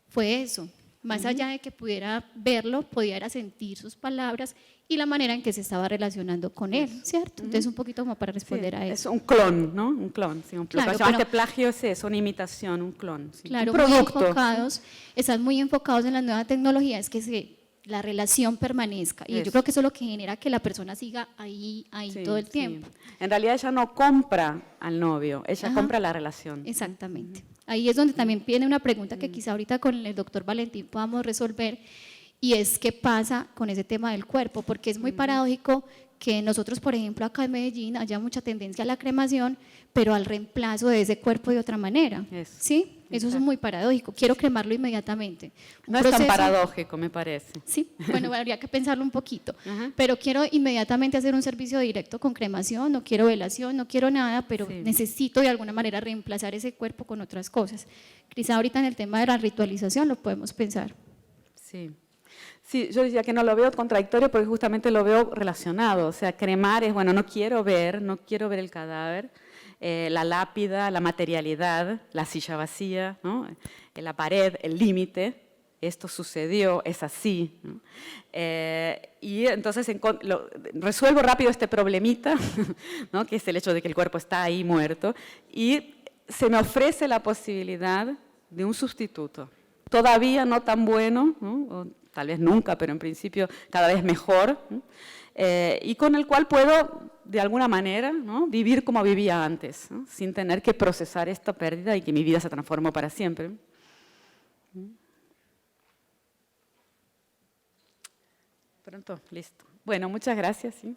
fue eso. Más allá de que pudiera verlo, pudiera sentir sus palabras y la manera en que se estaba relacionando con él, ¿cierto? Entonces, un poquito como para responder
Sí,
a eso.
es un clon, ¿no? Un clon, sí, un
Claro,
plagio.
pero-
Plagio es eso, una imitación, un clon. Sí.
Claro,
un
muy
producto.
enfocados, están muy enfocados en las nuevas tecnologías, que la relación permanezca. Y
Eso.
yo creo que eso es lo que genera que la persona siga ahí
Sí,
todo el
sí.
tiempo.
En realidad ella no compra al novio, ella
Ajá.
compra la relación.
Exactamente. Ahí es donde también viene una pregunta que quizá ahorita con el doctor Valentín podamos resolver, y es qué pasa con ese tema del cuerpo, porque es muy paradójico que nosotros, por ejemplo, acá en Medellín haya mucha tendencia a la cremación, pero al reemplazo de ese cuerpo de otra manera.
Eso.
¿Sí? Eso es
Exacto.
muy paradójico. Quiero cremarlo inmediatamente. Un
No es tan
proceso-
paradójico, me parece.
Sí, bueno, habría que pensarlo un poquito.
Ajá.
Pero quiero inmediatamente hacer un servicio directo con cremación, no quiero velación, no quiero nada, pero
Sí.
necesito de alguna manera reemplazar ese cuerpo con otras cosas. Quizá ahorita en el tema de la ritualización lo podemos pensar.
Sí. Sí, yo decía que no lo veo contradictorio porque justamente lo veo relacionado. O sea, cremar es, bueno, no quiero ver el cadáver, la lápida, la materialidad, la silla vacía, ¿no? La pared, el límite, esto sucedió, es así, ¿no? Y entonces resuelvo rápido este problemita, ¿no? Que es el hecho de que el cuerpo está ahí muerto, y se me ofrece la posibilidad de un sustituto. Todavía no tan bueno, ¿no? O tal vez nunca, pero en principio cada vez mejor, ¿no? Y con el cual puedo, de alguna manera, ¿no? Vivir como vivía antes, ¿no? Sin tener que procesar esta pérdida y que mi vida se transformó para siempre. Pronto, listo. Bueno, muchas gracias. ¿Sí?